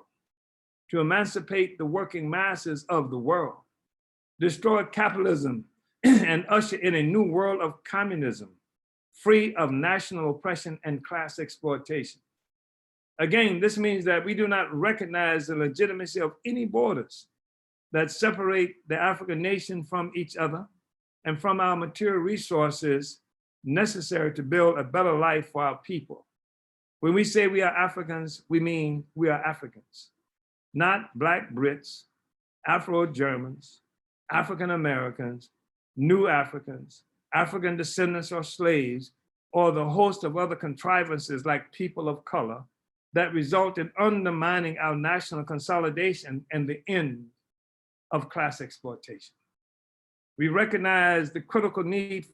to emancipate the working masses of the world, destroy capitalism, and usher in a new world of communism, free of national oppression and class exploitation. Again, this means that we do not recognize the legitimacy of any borders that separate the African nation from each other and from our material resources necessary to build a better life for our people. When we say we are Africans, we mean we are Africans, not Black Brits, Afro-Germans, African Americans, New Africans, African descendants or slaves, or the host of other contrivances like people of color that result in undermining our national consolidation and the end of class exploitation. We recognize the critical need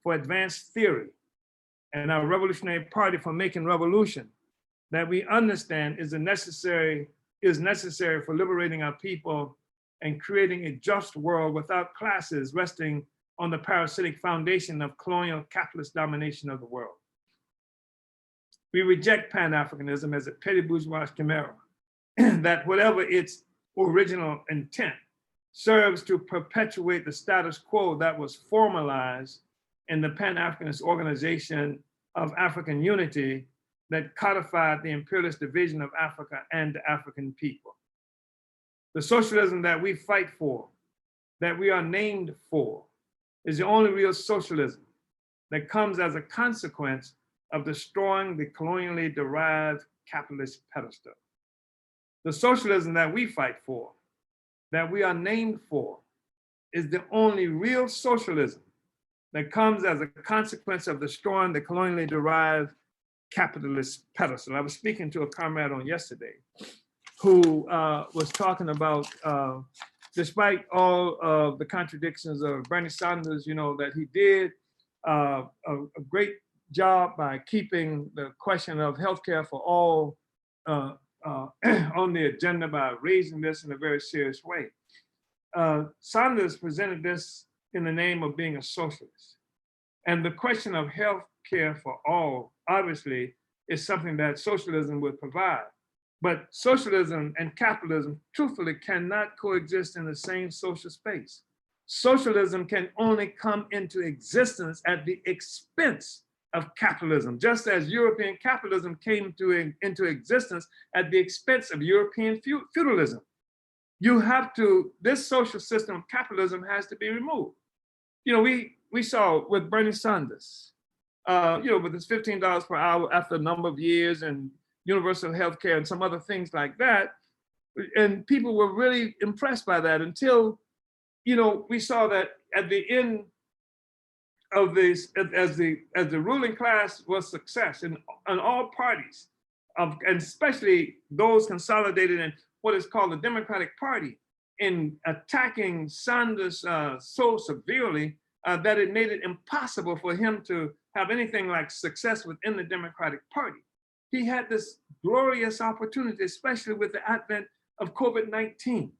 for advanced theory and our Revolutionary Party for making revolution that we understand is necessary for liberating our people and creating a just world without classes resting on the parasitic foundation of colonial capitalist domination of the world. We reject Pan-Africanism as a petty bourgeois chimera that, whatever its original intent, serves to perpetuate the status quo that was formalized in the Pan-Africanist Organization of African Unity that codified the imperialist division of Africa and the African people. The socialism that we fight for, that we are named for, is the only real socialism that comes as a consequence of destroying the colonially derived capitalist pedestal. The socialism that we fight for, that we are named for, is the only real socialism that comes as a consequence of destroying the colonially derived capitalist pedestal. I was speaking to a comrade on yesterday who was talking about, despite all of the contradictions of Bernie Sanders, that he did a great job by keeping the question of healthcare for all on the agenda by raising this in a very serious way. Sanders presented this in the name of being a socialist. And the question of health care for all, obviously, is something that socialism would provide. But socialism and capitalism, truthfully, cannot coexist in the same social space. Socialism can only come into existence at the expense of capitalism, just as European capitalism came into existence at the expense of European feudalism. This social system of capitalism has to be removed. We saw with Bernie Sanders, with his $15 per hour after a number of years and universal health care and some other things like that, And people were really impressed by that until, you know, we saw that at the end of this, as the ruling class was success in all parties, and especially those consolidated in what is called the Democratic Party, in attacking Sanders so severely that it made it impossible for him to have anything like success within the Democratic Party. He had this glorious opportunity, especially with the advent of COVID-19,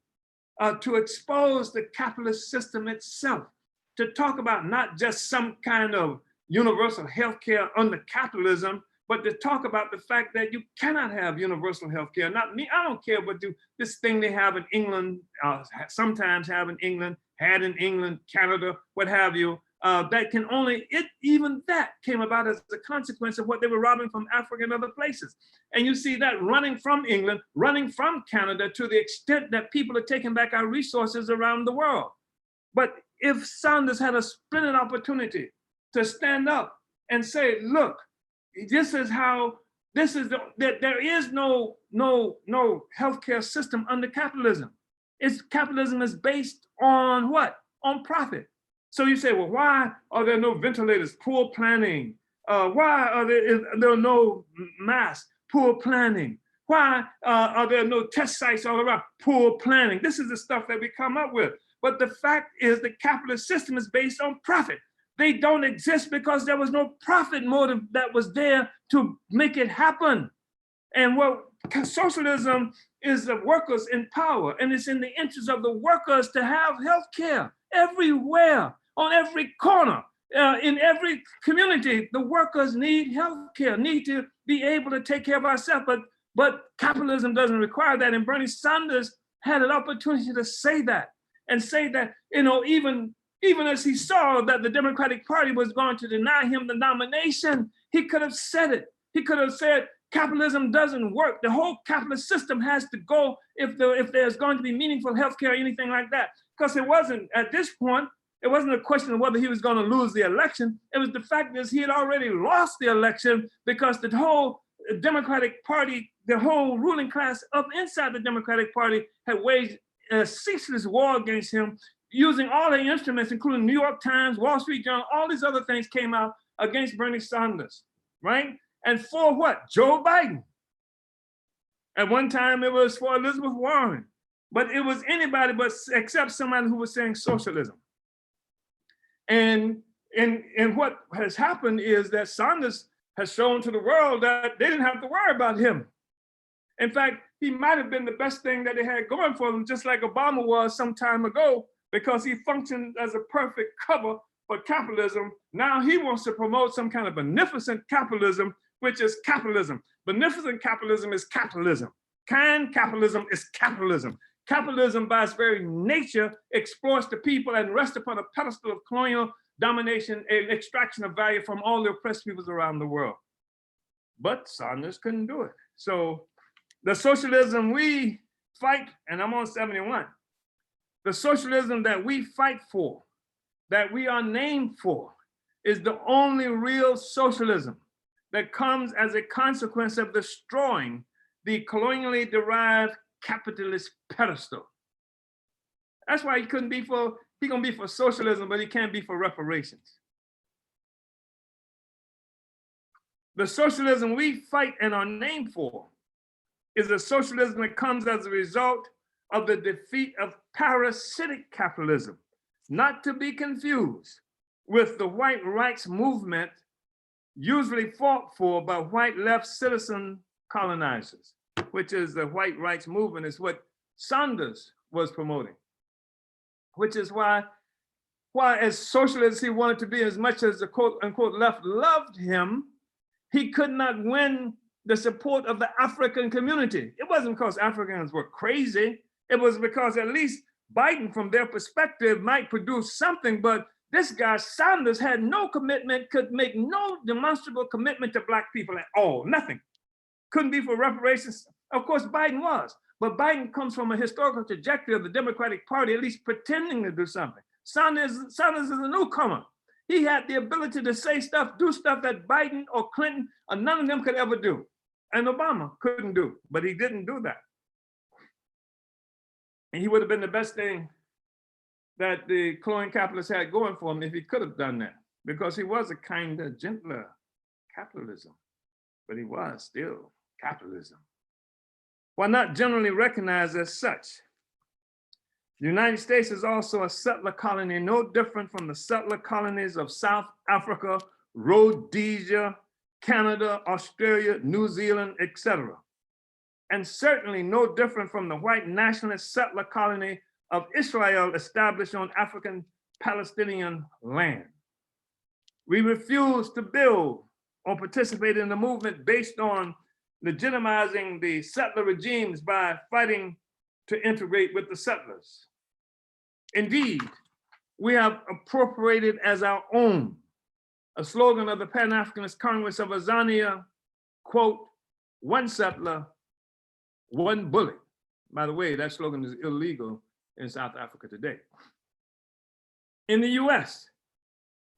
to expose the capitalist system itself, to talk about not just some kind of universal healthcare under capitalism, but to talk about the fact that you cannot have universal healthcare. Not me, I don't care what this thing they have in England, sometimes have in England, had in England, Canada, what have you, that can only, even that came about as a consequence of what they were robbing from Africa and other places. And you see that running from England, running from Canada, to the extent that people are taking back our resources around the world. But if Sanders had a splendid opportunity to stand up and say, look, this is how, there is no healthcare system under capitalism. Capitalism is based on what? On profit. So you say, well, why are there no ventilators? Poor planning. Why are there no masks? Poor planning. Why are there no test sites all around? Poor planning. This is the stuff that we come up with. But the fact is the capitalist system is based on profit. They don't exist because there was no profit motive that was there to make it happen. And what socialism is the workers in power, and it's in the interest of the workers to have health care everywhere, on every corner, in every community. The workers need health care, need to be able to take care of ourselves, but capitalism doesn't require that. And Bernie Sanders had an opportunity to say that, and say that, you know, even as he saw that the Democratic Party was going to deny him the nomination, he could have said it. He could have said, capitalism doesn't work. The whole capitalist system has to go if there's going to be meaningful healthcare or anything like that. Because it wasn't, at this point, it wasn't a question of whether he was going to lose the election. It was the fact that he had already lost the election because the whole Democratic Party, the whole ruling class up inside the Democratic Party had waged a ceaseless war against him, using all the instruments, including New York Times, Wall Street Journal, all these other things came out against Bernie Sanders, right? And for what? Joe Biden. At one time, it was for Elizabeth Warren, but it was anybody but except somebody who was saying socialism. And what has happened is that Sanders has shown to the world that they didn't have to worry about him. In fact, he might have been the best thing that they had going for them, just like Obama was some time ago, because he functioned as a perfect cover for capitalism. Now he wants to promote some kind of beneficent capitalism, which is capitalism. Beneficent capitalism is capitalism. Kind capitalism is capitalism. Capitalism, by its very nature, exploits the people and rests upon a pedestal of colonial domination and extraction of value from all the oppressed peoples around the world. But Sanders couldn't do it. So the socialism we fight, and I'm on 71, the socialism that we fight for, that we are named for, is the only real socialism that comes as a consequence of destroying the colonially derived capitalist pedestal. That's why he couldn't be for, he gonna be for socialism, but he can't be for reparations. The socialism we fight and are named for is a socialism that comes as a result of the defeat of parasitic capitalism, not to be confused with the white rights movement usually fought for by white left citizen colonizers, which is the white rights movement, is what Sanders was promoting, which is why as socialist he wanted to be, as much as the quote unquote left loved him, he could not win the support of the African community. It wasn't because Africans were crazy. It was because at least Biden, from their perspective, might produce something, but this guy Sanders had no commitment, could make no demonstrable commitment to Black people at all, nothing. Couldn't be for reparations. Of course, Biden was, but Biden comes from a historical trajectory of the Democratic Party, at least pretending to do something. Sanders is a newcomer. He had the ability to say stuff, do stuff that Biden or Clinton or none of them could ever do. And Obama couldn't do, but he didn't do that. And he would have been the best thing that the colonial capitalists had going for him if he could have done that, because he was a kinder, gentler capitalism, but he was still capitalism. While not generally recognized as such, the United States is also a settler colony, no different from the settler colonies of South Africa, Rhodesia, Canada, Australia, New Zealand, etc. And certainly no different from the white nationalist settler colony of Israel established on African Palestinian land. We refuse to build or participate in the movement based on legitimizing the settler regimes by fighting to integrate with the settlers. Indeed, we have appropriated as our own a slogan of the Pan-Africanist Congress of Azania, quote, one settler, one bullet. By the way, that slogan is illegal in South Africa today. In the US,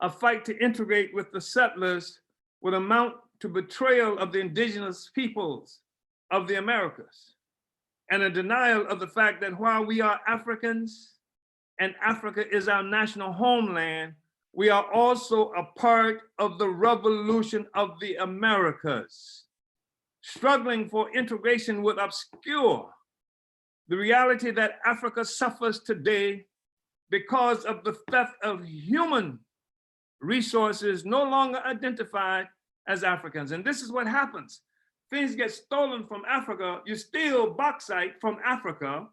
a fight to integrate with the settlers would amount to betrayal of the indigenous peoples of the Americas and a denial of the fact that while we are Africans and Africa is our national homeland, we are also a part of the revolution of the Americas. Struggling for integration would obscure the reality that Africa suffers today because of the theft of human resources no longer identified as Africans. And this is what happens. Things get stolen from Africa. You steal bauxite from Africa,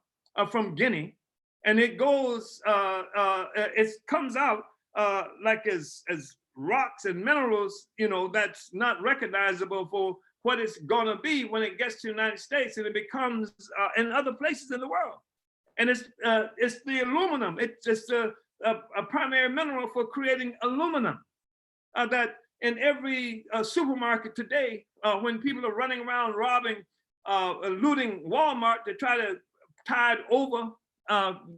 from Guinea, and it goes, it comes out like as rocks and minerals, you know, that's not recognizable for what it's gonna be when it gets to the United States, and it becomes in other places in the world. And it's the aluminum. It's a primary mineral for creating aluminum that in every supermarket today, when people are running around robbing, looting Walmart to try to tide over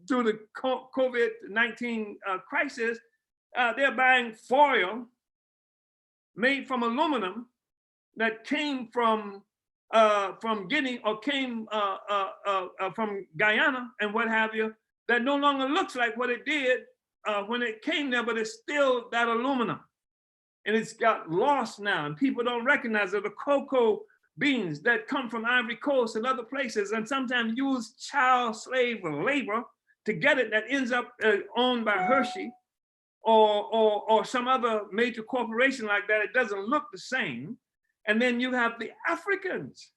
through the COVID-19 crisis, they're buying foil made from aluminum that came from Guinea or came from Guyana and what have you, that no longer looks like what it did when it came there, but it's still that aluminum. And it's got lost now, and people don't recognize it. The cocoa beans that come from Ivory Coast and other places, and sometimes use child slave labor to get it, that ends up owned by Hershey or some other major corporation like that. It doesn't look the same. And then you have the Africans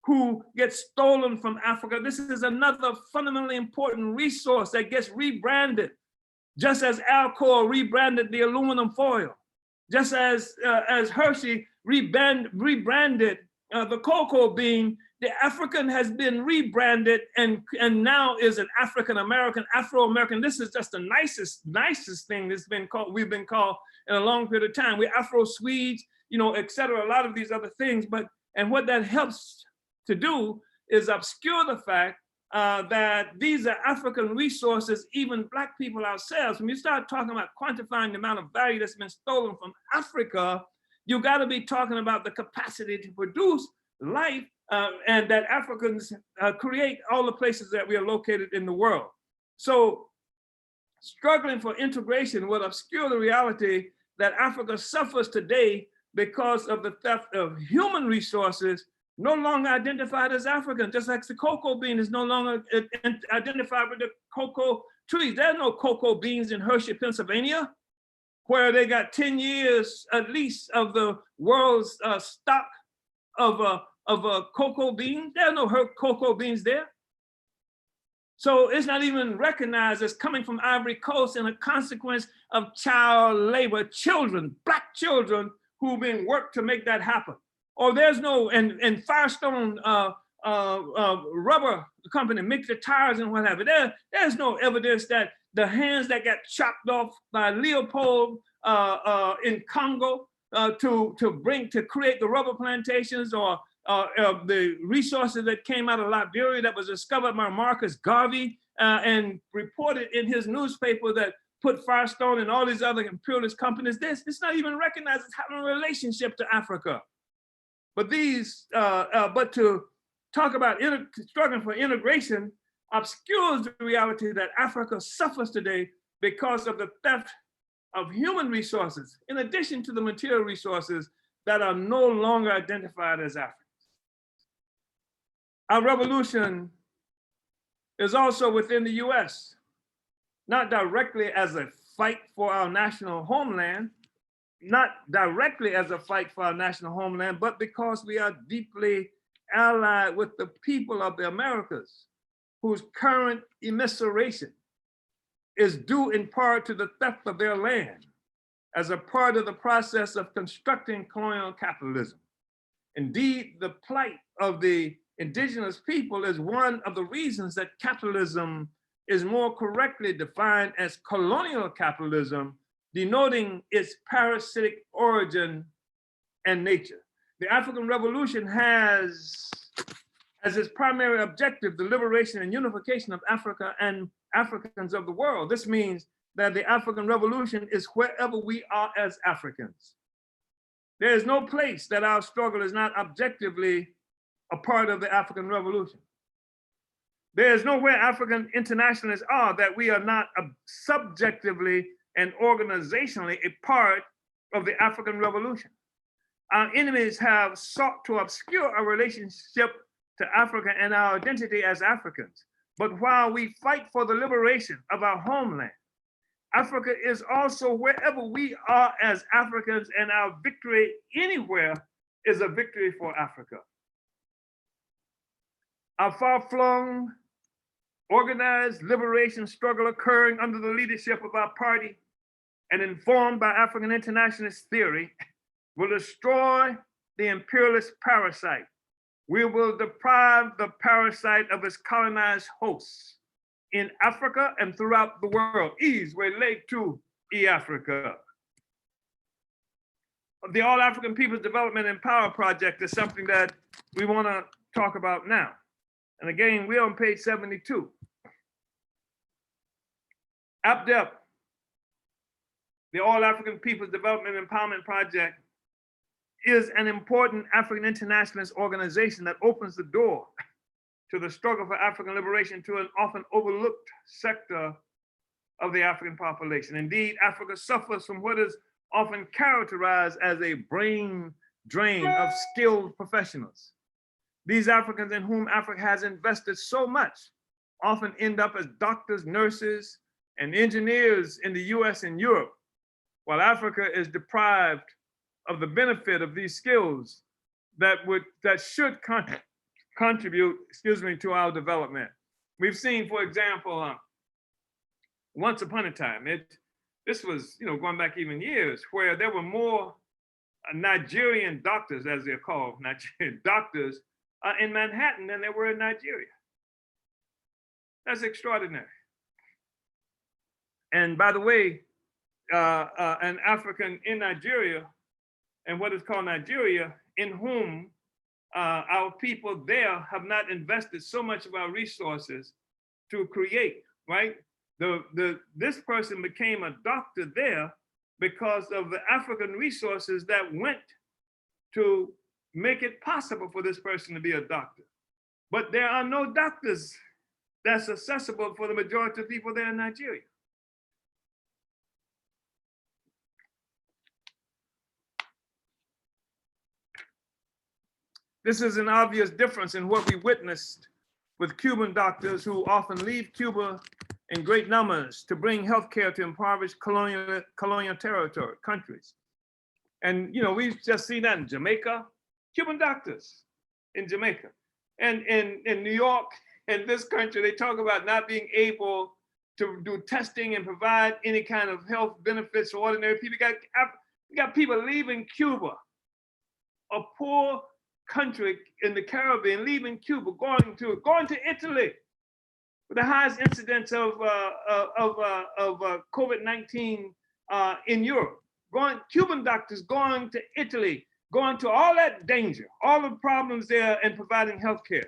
who get stolen from Africa. This is another fundamentally important resource that gets rebranded, just as Alcoa rebranded the aluminum foil, just as Hershey rebranded the cocoa bean. The African has been rebranded and now is an African-American, Afro-American. This is just the nicest thing that's been called, we've been called in a long period of time. We're Afro-Swedes, you know, et cetera, a lot of these other things. And what that helps to do is obscure the fact that these are African resources, even Black people ourselves. When you start talking about quantifying the amount of value that's been stolen from Africa, you gotta be talking about the capacity to produce life and that Africans create all the places that we are located in the world. So struggling for integration will obscure the reality that Africa suffers today because of the theft of human resources no longer identified as African, just like the cocoa bean is no longer identified with the cocoa trees. There are no cocoa beans in Hershey, Pennsylvania, where they got 10 years at least of the world's stock of cocoa beans. There are no cocoa beans there. So it's not even recognized as coming from Ivory Coast and a consequence of child labor, children, Black children who've been worked to make that happen. Or there's no, and Firestone rubber company makes the tires and what have you. There's no evidence that the hands that got chopped off by Leopold in Congo to create the rubber plantations, or the resources that came out of Liberia that was discovered by Marcus Garvey and reported in his newspaper that put Firestone and all these other imperialist companies, it's not even recognized as having a relationship to Africa. But to talk about struggling for integration obscures the reality that Africa suffers today because of the theft of human resources, in addition to the material resources that are no longer identified as African. Our revolution is also within the US, not directly as a fight for our national homeland, but because we are deeply allied with the people of the Americas, whose current immiseration is due in part to the theft of their land as a part of the process of constructing colonial capitalism. Indeed, the plight of the indigenous people is one of the reasons that capitalism is more correctly defined as colonial capitalism, denoting its parasitic origin and nature. The African Revolution has as its primary objective the liberation and unification of Africa and Africans of the world. This means that the African Revolution is wherever we are as Africans. There is no place that our struggle is not objectively a part of the African Revolution. There is nowhere African internationalists are that we are not subjectively and organizationally a part of the African Revolution. Our enemies have sought to obscure our relationship to Africa and our identity as Africans. But while we fight for the liberation of our homeland, Africa is also wherever we are as Africans, and our victory anywhere is a victory for Africa. Our far-flung, organized liberation struggle occurring under the leadership of our party and informed by African internationalist theory will destroy the imperialist parasite. We will deprive the parasite of its colonized hosts in Africa and throughout the world. Ease relate to Africa. The All African People's Development and Power Project is something that we want to talk about now. And again, we're on page 72. APDEP, the All African People's Development and Empowerment Project, is an important African internationalist organization that opens the door to the struggle for African liberation to an often overlooked sector of the African population. Indeed, Africa suffers from what is often characterized as a brain drain of skilled professionals. These Africans in whom Africa has invested so much often end up as doctors, nurses, and engineers in the US and Europe, while Africa is deprived of the benefit of these skills that should contribute, to our development. We've seen, for example, once upon a time, this was, going back even years, where there were more Nigerian doctors, as they're called, Nigerian doctors, in Manhattan than there were in Nigeria. That's extraordinary. And by the way, an African in Nigeria, and what is called Nigeria, in whom our people there have not invested so much of our resources to create, right? This person became a doctor there because of the African resources that went to make it possible for this person to be a doctor. But there are no doctors that's accessible for the majority of people there in Nigeria. This is an obvious difference in what we witnessed with Cuban doctors who often leave Cuba in great numbers to bring healthcare to impoverished colonial territory countries. And we've just seen that in Jamaica, Cuban doctors in Jamaica. And in New York, in this country, they talk about not being able to do testing and provide any kind of health benefits for ordinary people. We got people leaving Cuba, a poor country in the Caribbean, leaving Cuba, going to Italy, with the highest incidence of COVID-19 in Europe. Cuban doctors going to Italy, going to all that danger, all the problems there, and providing healthcare.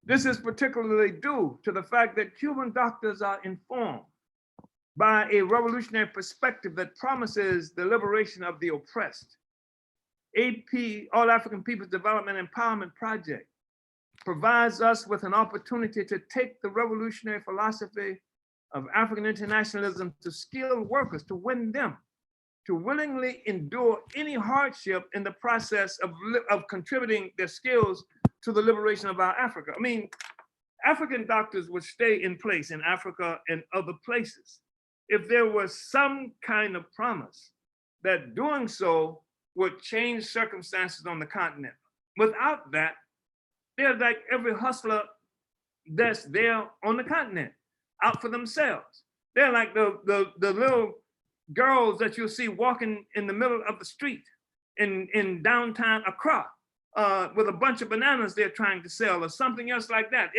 This is particularly due to the fact that Cuban doctors are informed by a revolutionary perspective that promises the liberation of the oppressed. AP, All African People's Development Empowerment Project, provides us with an opportunity to take the revolutionary philosophy of African internationalism to skilled workers, to win them, to willingly endure any hardship in the process of contributing their skills to the liberation of our Africa. I mean, African doctors would stay in place in Africa and other places if there was some kind of promise that doing so would change circumstances on the continent. Without that, they're like every hustler that's there on the continent, out for themselves. They're like the little girls that you'll see walking in the middle of the street in downtown Accra with a bunch of bananas they're trying to sell or something else like that.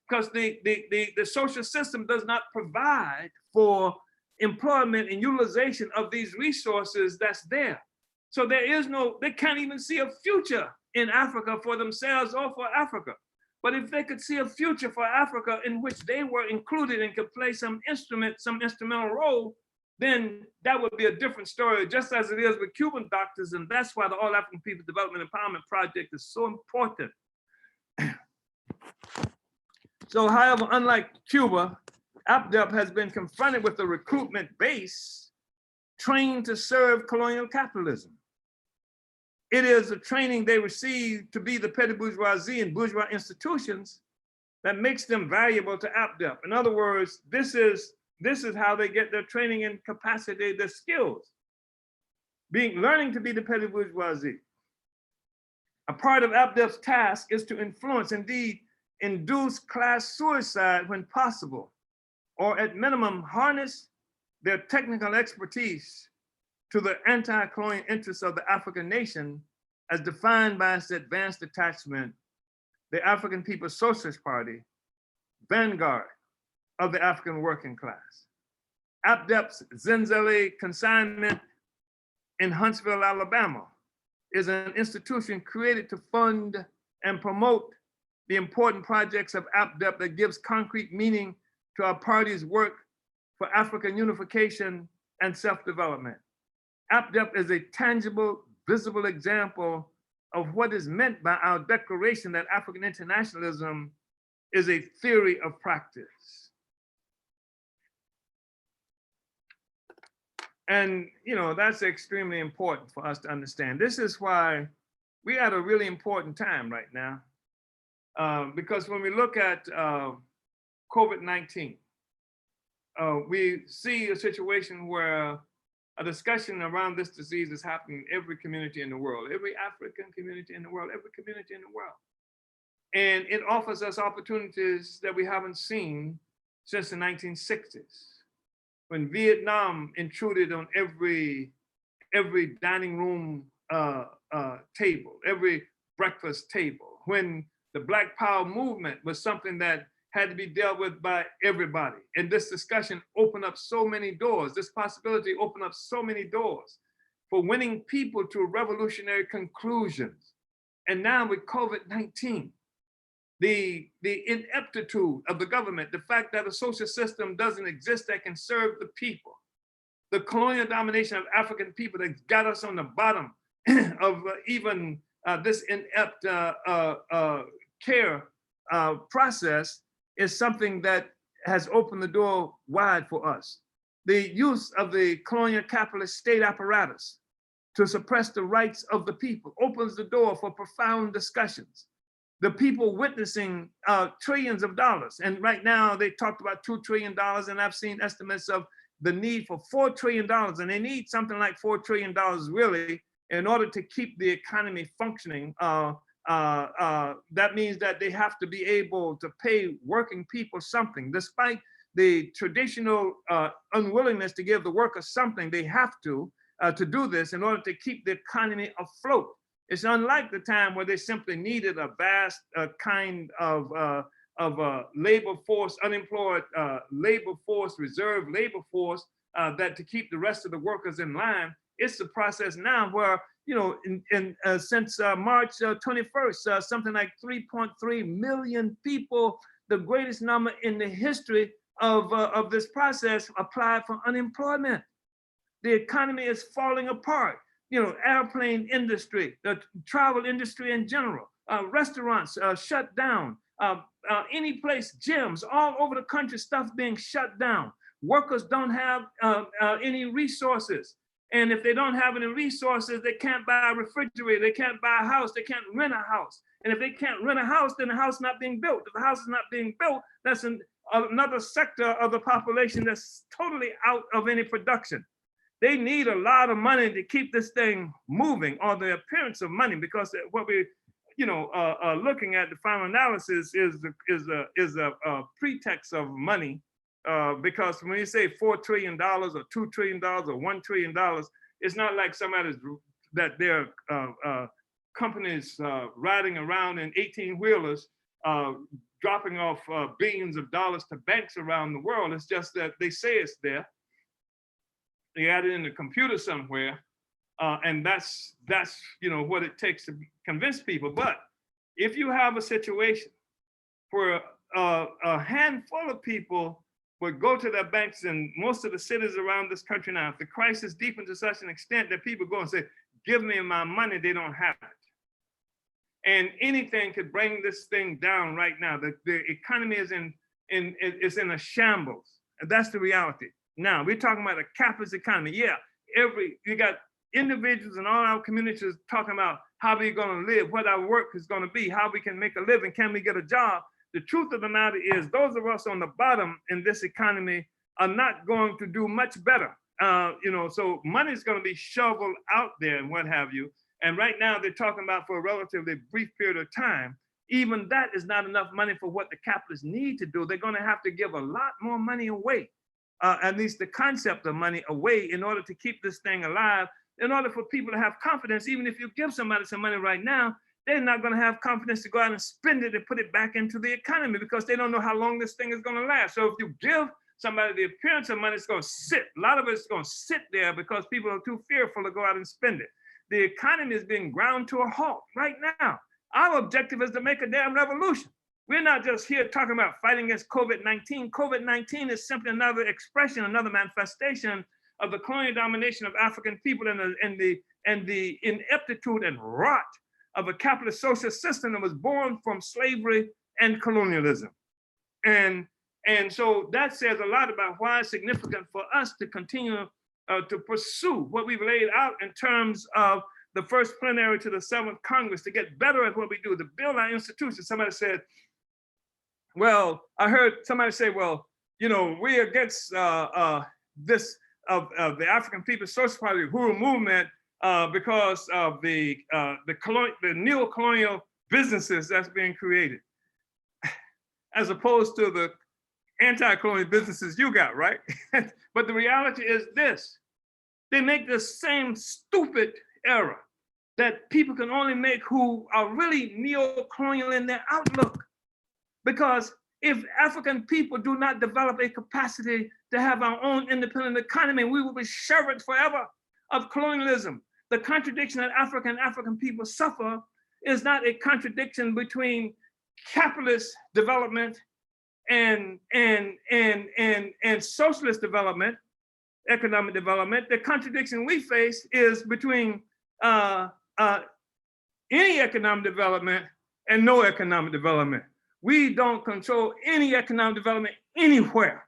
Because the social system does not provide for employment and utilization of these resources that's there. So they can't even see a future in Africa for themselves or for Africa. But if they could see a future for Africa in which they were included and could play some instrumental role, then that would be a different story, just as it is with Cuban doctors. And that's why the All African People Development Empowerment Project is so important. So, however, unlike Cuba, APDEP has been confronted with a recruitment base trained to serve colonial capitalism. It is a training they receive to be the petty bourgeoisie and bourgeois institutions that makes them valuable to APDEP. In other words, this is how they get their training and capacity, their skills, learning to be the petty bourgeoisie. A part of APDEP's task is to influence, indeed, induce class suicide when possible, or at minimum, harness their technical expertise to the anti-colonial interests of the African nation as defined by its advanced attachment, the African People's Socialist Party, Vanguard of the African working class. APDEP's Zenzele consignment in Huntsville, Alabama, is an institution created to fund and promote the important projects of APDEP that gives concrete meaning to our party's work for African unification and self-development. APDEP is a tangible, visible example of what is meant by our declaration that African internationalism is a theory of practice. And that's extremely important for us to understand. This is why we're at a really important time right now, because when we look at COVID-19, we see a situation where a discussion around this disease is happening in every community in the world, every African community in the world, every community in the world. And it offers us opportunities that we haven't seen since the 1960s, when Vietnam intruded on every dining room table, every breakfast table, when the Black Power movement was something that had to be dealt with by everybody. And this discussion opened up so many doors. This possibility opened up so many doors for winning people to revolutionary conclusions. And now with COVID-19, the ineptitude of the government, the fact that a social system doesn't exist that can serve the people, the colonial domination of African people that got us on the bottom of even this inept care process, is something that has opened the door wide for us. The use of the colonial capitalist state apparatus to suppress the rights of the people opens the door for profound discussions. The people witnessing trillions of dollars. And right now they talked about $2 trillion, and I've seen estimates of the need for $4 trillion. And they need something like $4 trillion really in order to keep the economy functioning. That means that they have to be able to pay working people something. Despite the traditional unwillingness to give the workers something, they have to do this in order to keep the economy afloat. It's unlike the time where they simply needed a vast kind of labor force, unemployed labor force, reserve labor force that to keep the rest of the workers in line. It's the process now where, since March 21st, something like 3.3 million people, the greatest number in the history of this process, applied for unemployment. The economy is falling apart. Airplane industry, the travel industry in general, restaurants shut down, any place, gyms all over the country, stuff being shut down. Workers don't have any resources. And if they don't have any resources, they can't buy a refrigerator, they can't buy a house, they can't rent a house. And if they can't rent a house, then the house is not being built. If the house is not being built, that's another sector of the population that's totally out of any production. They need a lot of money to keep this thing moving, or the appearance of money, because what we, looking at the final analysis is a pretext of money. Because when you say $4 trillion or $2 trillion or $1 trillion, it's not like that there are companies riding around in 18-wheelers, dropping off billions of dollars to banks around the world. It's just that they say it's there. They add it in the computer somewhere, and that's what it takes to convince people. But if you have a situation where a handful of people would go to their banks, in most of the cities around this country now, if the crisis deepens to such an extent that people go and say, give me my money, they don't have it. And anything could bring this thing down right now. The economy is in a shambles. And that's the reality. Now, we're talking about a capitalist economy. Yeah, you got individuals in all our communities talking about how we're gonna live, what our work is gonna be, how we can make a living, can we get a job? The truth of the matter is, those of us on the bottom in this economy are not going to do much better. So money is going to be shoveled out there and what have you. And right now they're talking about, for a relatively brief period of time, even that is not enough money for what the capitalists need to do. They're going to have to give a lot more money away, at least the concept of money away, in order to keep this thing alive, in order for people to have confidence. Even if you give somebody some money right now, they're not going to have confidence to go out and spend it and put it back into the economy, because they don't know how long this thing is going to last. So if you give somebody the appearance of money, it's going to sit. A lot of it's going to sit there because people are too fearful to go out and spend it. The economy is being ground to a halt right now. Our objective is to make a damn revolution. We're not just here talking about fighting against COVID-19. COVID-19 is simply another expression, another manifestation of the colonial domination of African people and the ineptitude and rot of a capitalist socialist system that was born from slavery and colonialism. And so that says a lot about why it's significant for us to continue to pursue what we've laid out in terms of the first plenary to the 7th Congress, to get better at what we do, to build our institutions. Somebody said, well, I heard somebody say, well, we're against this of the African People's Socialist Party, Uhuru movement, because of the neo-colonial businesses that's being created, as opposed to the anti-colonial businesses you got, right? But the reality is this: they make the same stupid error that people can only make who are really neo-colonial in their outlook. Because if African people do not develop a capacity to have our own independent economy, we will be servants forever of colonialism. The contradiction that African people suffer is not a contradiction between capitalist development and socialist development, economic development. The contradiction we face is between any economic development and no economic development. We don't control any economic development anywhere.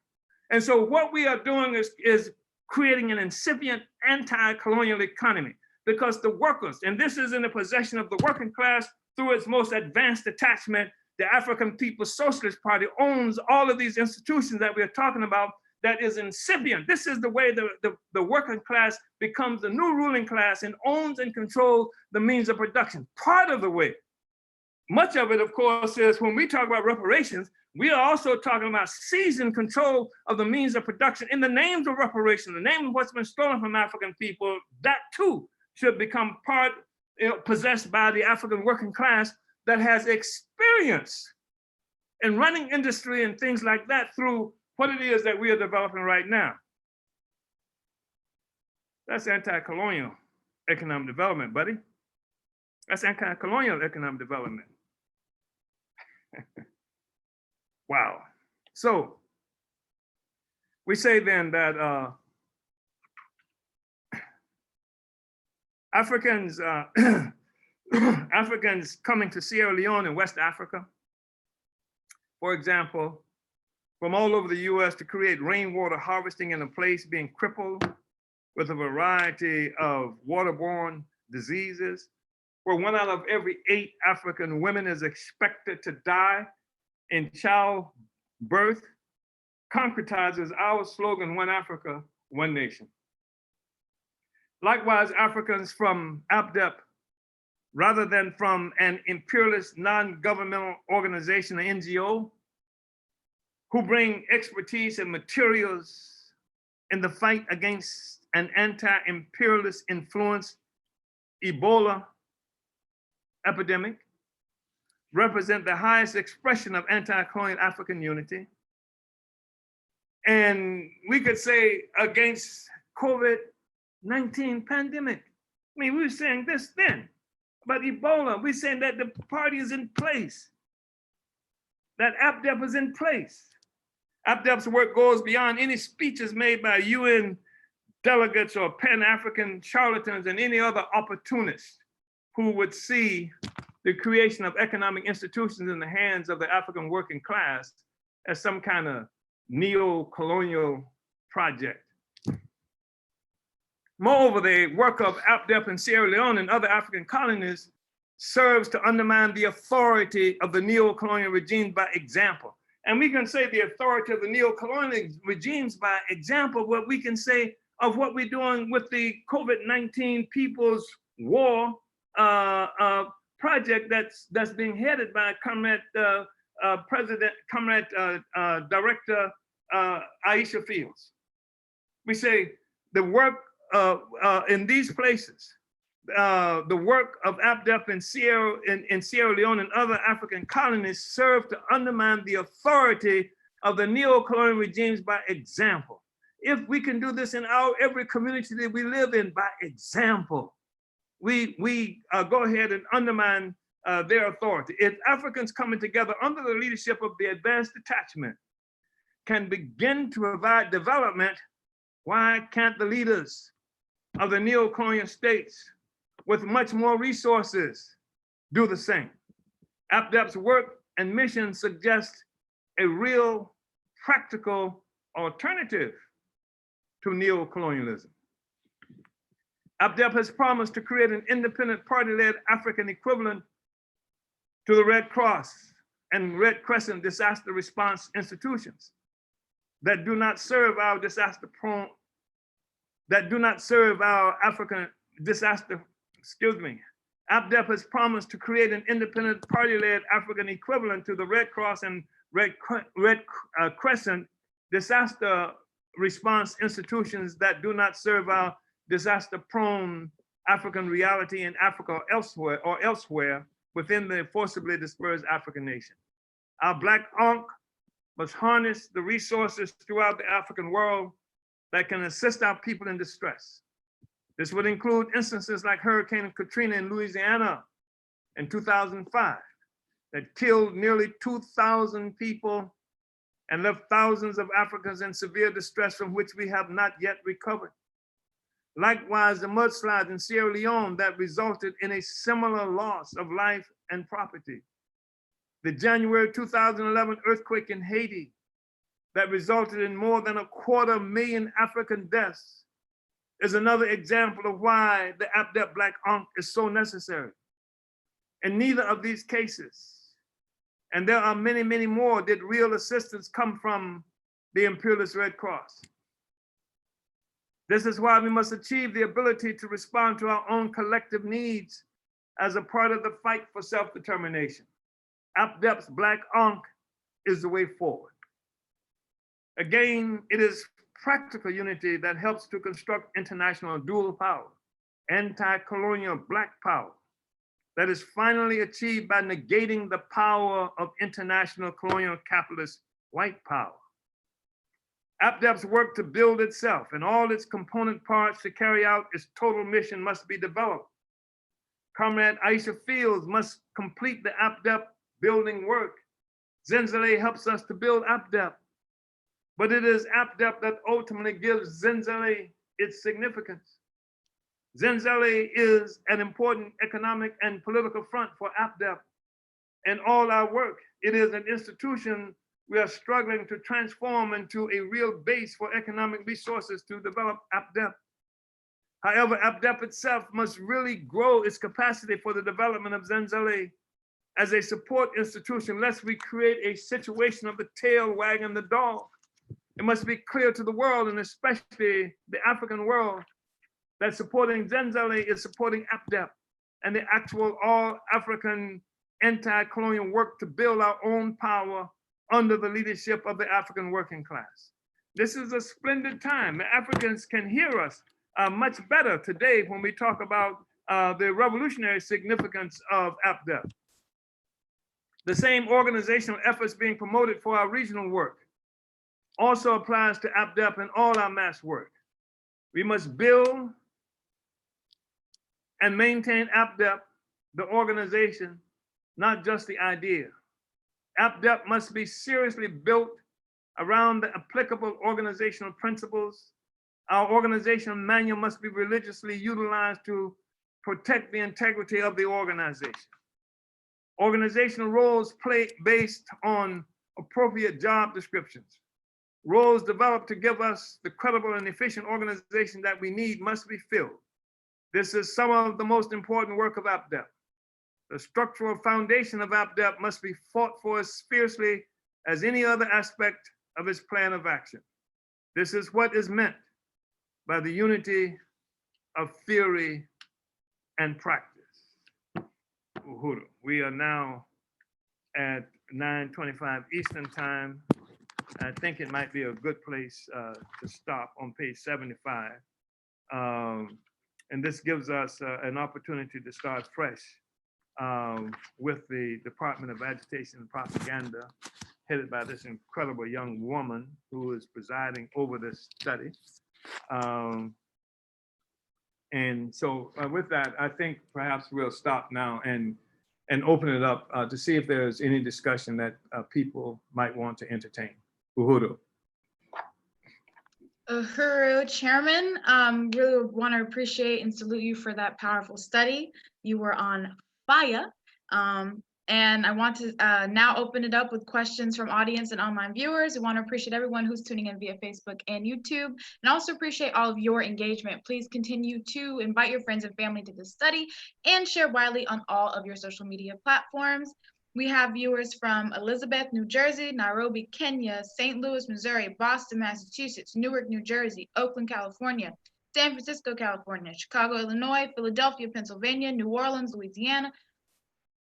And so what we are doing is creating an incipient anti-colonial economy, because the workers, and this is in the possession of the working class through its most advanced attachment, the African People's Socialist Party owns all of these institutions that we're talking about. That is incipient. This is the way the working class becomes the new ruling class and owns and controls the means of production. Part of the way. Much of it, of course, is when we talk about reparations, we are also talking about seizing control of the means of production in the name of reparation, the name of what's been stolen from African people. That too should become part, possessed by the African working class that has experience in running industry and things like that through what it is that we are developing right now. That's anti-colonial economic development, buddy. That's anti-colonial economic development. Wow. So we say then that Africans Africans coming to Sierra Leone in West Africa, for example, from all over the US to create rainwater harvesting in a place being crippled with a variety of waterborne diseases, where 1 out of every 8 African women is expected to die in childbirth, concretizes our slogan, One Africa, One Nation. Likewise, Africans from ABDEP, rather than from an imperialist non-governmental organization, an NGO, who bring expertise and materials in the fight against an anti-imperialist influenced Ebola epidemic, represent the highest expression of anti-colonial African unity. And we could say against COVID-19 pandemic. I mean, we were saying this then about Ebola. We're saying that the party is in place, that ABDEP is in place. ABDEP's work goes beyond any speeches made by UN delegates or Pan-African charlatans and any other opportunists who would see the creation of economic institutions in the hands of the African working class as some kind of neo-colonial project. Moreover, the work of ABDEP in Sierra Leone and other African colonies serves to undermine the authority of the neo-colonial regimes by example. And we can say the authority of the neo-colonial regimes by example, what we can say of what we're doing with the COVID-19 People's War project that's being headed by Comrade Director Aisha Fields. We say the work in these places, the work of ABDEP in Sierra Leone and other African colonies serve to undermine the authority of the neo-colonial regimes by example. If we can do this in every community that we live in by example, we go ahead and undermine their authority. If Africans coming together under the leadership of the advanced detachment can begin to provide development, why can't the leaders of the neo-colonial states with much more resources do the same? ABDEP's work and mission suggest a real practical alternative to neo-colonialism. ABDEP has promised to create an independent party-led African equivalent to the Red Cross and Red Crescent disaster response institutions that do not serve our African disaster, ABDEP has promised to create an independent party-led African equivalent to the Red Cross and Red Crescent disaster response institutions that do not serve our disaster-prone African reality in Africa or elsewhere within the forcibly dispersed African nation. Our Black Ankh must harness the resources throughout the African world that can assist our people in distress. This would include instances like Hurricane Katrina in Louisiana in 2005 that killed nearly 2,000 people and left thousands of Africans in severe distress from which we have not yet recovered. Likewise, the mudslides in Sierra Leone that resulted in a similar loss of life and property. The January 2011 earthquake in Haiti that resulted in more than 250,000 African deaths is another example of why the ABDEP Black Ankh is so necessary. In neither of these cases, and there are many, many more, did real assistance come from the imperialist Red Cross. This is why we must achieve the ability to respond to our own collective needs as a part of the fight for self-determination. ABDEP's Black Ankh is the way forward. Again, it is practical unity that helps to construct international dual power, anti-colonial Black power, that is finally achieved by negating the power of international colonial capitalist white power. ABDEP's work to build itself and all its component parts to carry out its total mission must be developed. Comrade Aisha Fields must complete the ABDEP building work. Zenzele helps us to build ABDEP, but it is ABDEP that ultimately gives Zenzele its significance. Zenzele is an important economic and political front for APDEP and all our work. It is an institution we are struggling to transform into a real base for economic resources to develop APDEP. However, APDEP itself must really grow its capacity for the development of Zenzele as a support institution, lest we create a situation of the tail wagging the dog. It must be clear to the world, and especially the African world, that supporting Zenzele is supporting APDEP and the actual all-African anti-colonial work to build our own power under the leadership of the African working class. This is a splendid time. The Africans can hear us much better today when we talk about the revolutionary significance of APDEP. The same organizational efforts being promoted for our regional work also applies to APDEP and all our mass work. We must build and maintain APDEP, the organization, not just the idea. APDEP must be seriously built around the applicable organizational principles. Our organizational manual must be religiously utilized to protect the integrity of the organization. Organizational roles based on appropriate job descriptions. Roles developed to give us the credible and efficient organization that we need must be filled. This is some of the most important work of APDEP. The structural foundation of APDEP must be fought for as fiercely as any other aspect of its plan of action. This is what is meant by the unity of theory and practice. Uhuru. We are now at 9:25 Eastern Time. I think it might be a good place to stop on page 75. And this gives us an opportunity to start fresh with the Department of Agitation and Propaganda, headed by this incredible young woman who is presiding over this study. And so with that, I think perhaps we'll stop now and open it up to see if there's any discussion that people might want to entertain. Uhuru. Uhuru, Chairman, really want to appreciate and salute you for that powerful study. You were on fire. And I want to now open it up with questions from audience and online viewers. I want to appreciate everyone who's tuning in via Facebook and YouTube, and also appreciate all of your engagement. Please continue to invite your friends and family to this study and share widely on all of your social media platforms. We have viewers from Elizabeth, New Jersey, Nairobi, Kenya, St. Louis, Missouri, Boston, Massachusetts, Newark, New Jersey, Oakland, California, San Francisco, California, Chicago, Illinois, Philadelphia, Pennsylvania, New Orleans, Louisiana,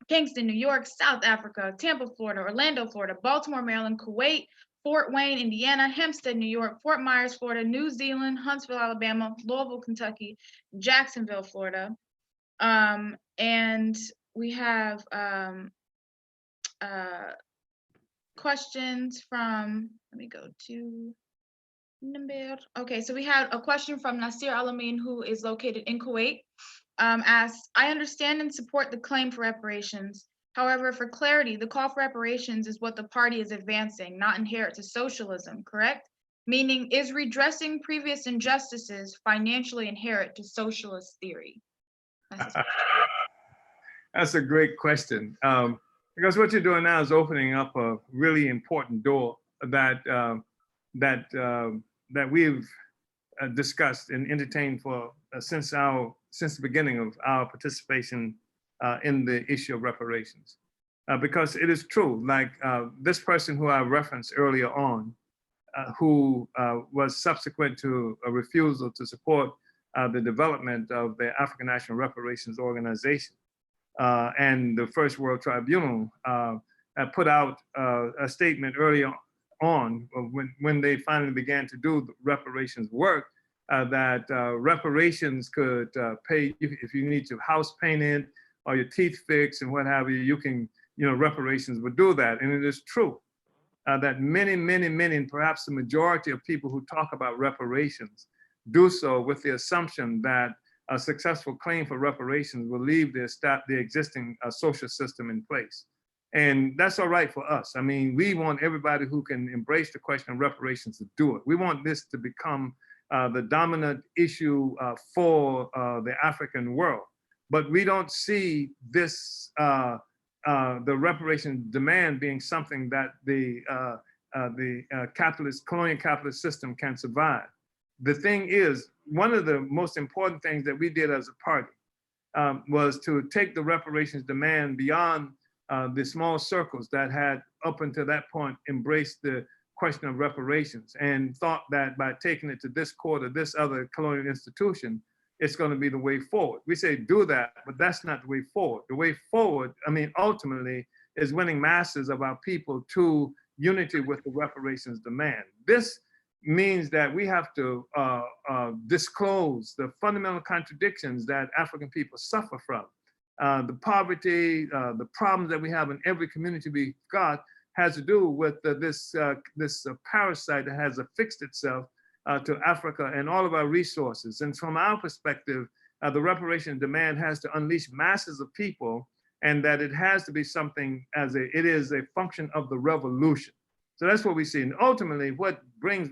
Kingston, New York, South Africa, Tampa, Florida, Orlando, Florida, Baltimore, Maryland, Kuwait, Fort Wayne, Indiana, Hempstead, New York, Fort Myers, Florida, New Zealand, Huntsville, Alabama, Louisville, Kentucky, Jacksonville, Florida. And we have questions from, let me go to number. Okay, so we had a question from Nasir Alamin, who is located in Kuwait. Asks, I understand and support the claim for reparations. However, for clarity, the call for reparations is what the party is advancing, not inherent to socialism, correct? Meaning, is redressing previous injustices financially inherent to socialist theory? That's a great question. Because what you're doing now is opening up a really important door that we've discussed and entertained for since the beginning of our participation in the issue of reparations. Because it is true, like this person who I referenced earlier on, who was subsequent to a refusal to support the development of the African National Reparations Organization and the First World Tribunal put out a statement earlier on when they finally began to do the reparations work, that reparations could pay if you need your house painted or your teeth fixed and what have you, you can, reparations would do that. And it is true that many, and perhaps the majority of people who talk about reparations do so with the assumption that a successful claim for reparations will leave the existing social system in place. And that's all right for us. I mean, we want everybody who can embrace the question of reparations to do it. We want this to become the dominant issue for the African world. But we don't see this, the reparations demand being something that the colonial capitalist system can survive. The thing is, one of the most important things that we did as a party was to take the reparations demand beyond the small circles that had up until that point embraced the question of reparations and thought that by taking it to this court or this other colonial institution, it's going to be the way forward. We say do that, but that's not the way forward. The way forward, I mean, ultimately, is winning masses of our people to unity with the reparations demand. This means that we have to disclose the fundamental contradictions that African people suffer from. The poverty, the problems that we have in every community we got has to do with this parasite that has affixed itself to Africa and all of our resources. And from our perspective, the reparation demand has to unleash masses of people, and that it has to be something it is a function of the revolution. So that's what we see. And ultimately, what brings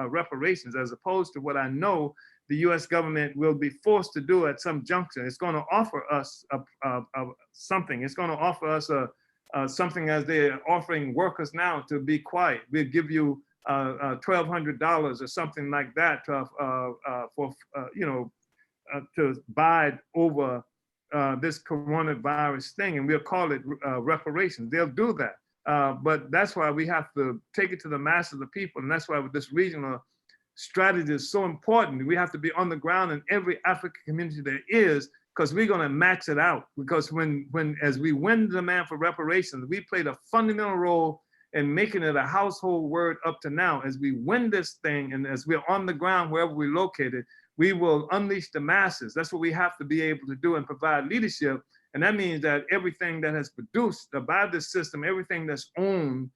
reparations, as opposed to what I know the US government will be forced to do at some juncture, it's going to offer us something. It's going to offer us something as they're offering workers now to be quiet. We'll give you $1,200 or something like that to bide over this coronavirus thing, and we'll call it reparations. They'll do that. But that's why we have to take it to the masses of the people. And that's why this regional strategy is so important. We have to be on the ground in every African community there is, because we're going to max it out. Because as we win the demand for reparations, we played a fundamental role in making it a household word up to now. As we win this thing, and as we're on the ground, wherever we're located, we will unleash the masses. That's what we have to be able to do and provide leadership. And that means that everything that has produced by this system, everything that's owned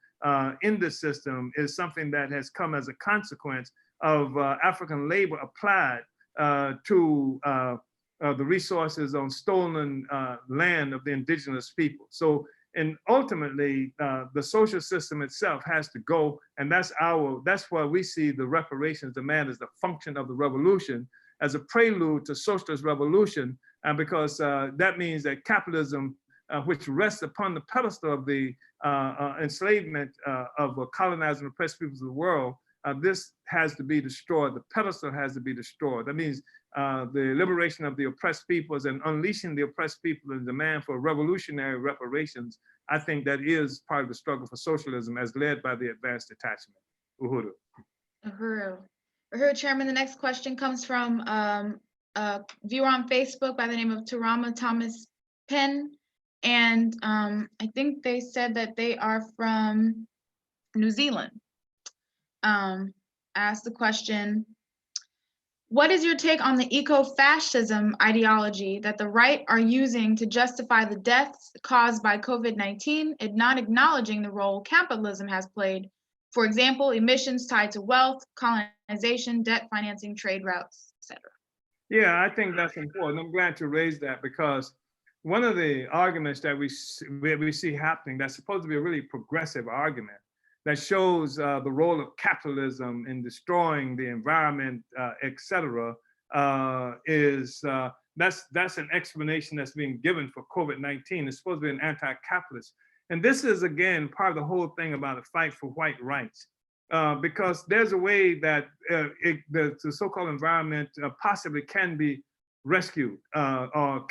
in this system is something that has come as a consequence of African labor applied to the resources on stolen land of the indigenous people. So, and ultimately, the social system itself has to go, and that's why we see the reparations demand as the function of the revolution, as a prelude to socialist revolution, because that means that capitalism, which rests upon the pedestal of the enslavement of colonized and oppressed peoples of the world, this has to be destroyed. The pedestal has to be destroyed. That means the liberation of the oppressed peoples and unleashing the oppressed people and demand for revolutionary reparations. I think that is part of the struggle for socialism as led by the advanced detachment. Uhuru. Uhuru. Uhuru, Chairman, the next question comes from a viewer on Facebook by the name of Tarama Thomas Penn. And I think they said that they are from New Zealand. Asked the question, what is your take on the eco-fascism ideology that the right are using to justify the deaths caused by COVID-19 and not acknowledging the role capitalism has played? For example, emissions tied to wealth, colonization, debt financing, trade routes, etc. Yeah, I think that's important. I'm glad to raise that, because one of the arguments that we see happening that's supposed to be a really progressive argument that shows the role of capitalism in destroying the environment, et cetera, is that's an explanation that's being given for COVID-19. It's supposed to be an anti-capitalist. And this is, again, part of the whole thing about a fight for white rights, because there's a way that the so-called environment possibly can be rescued, or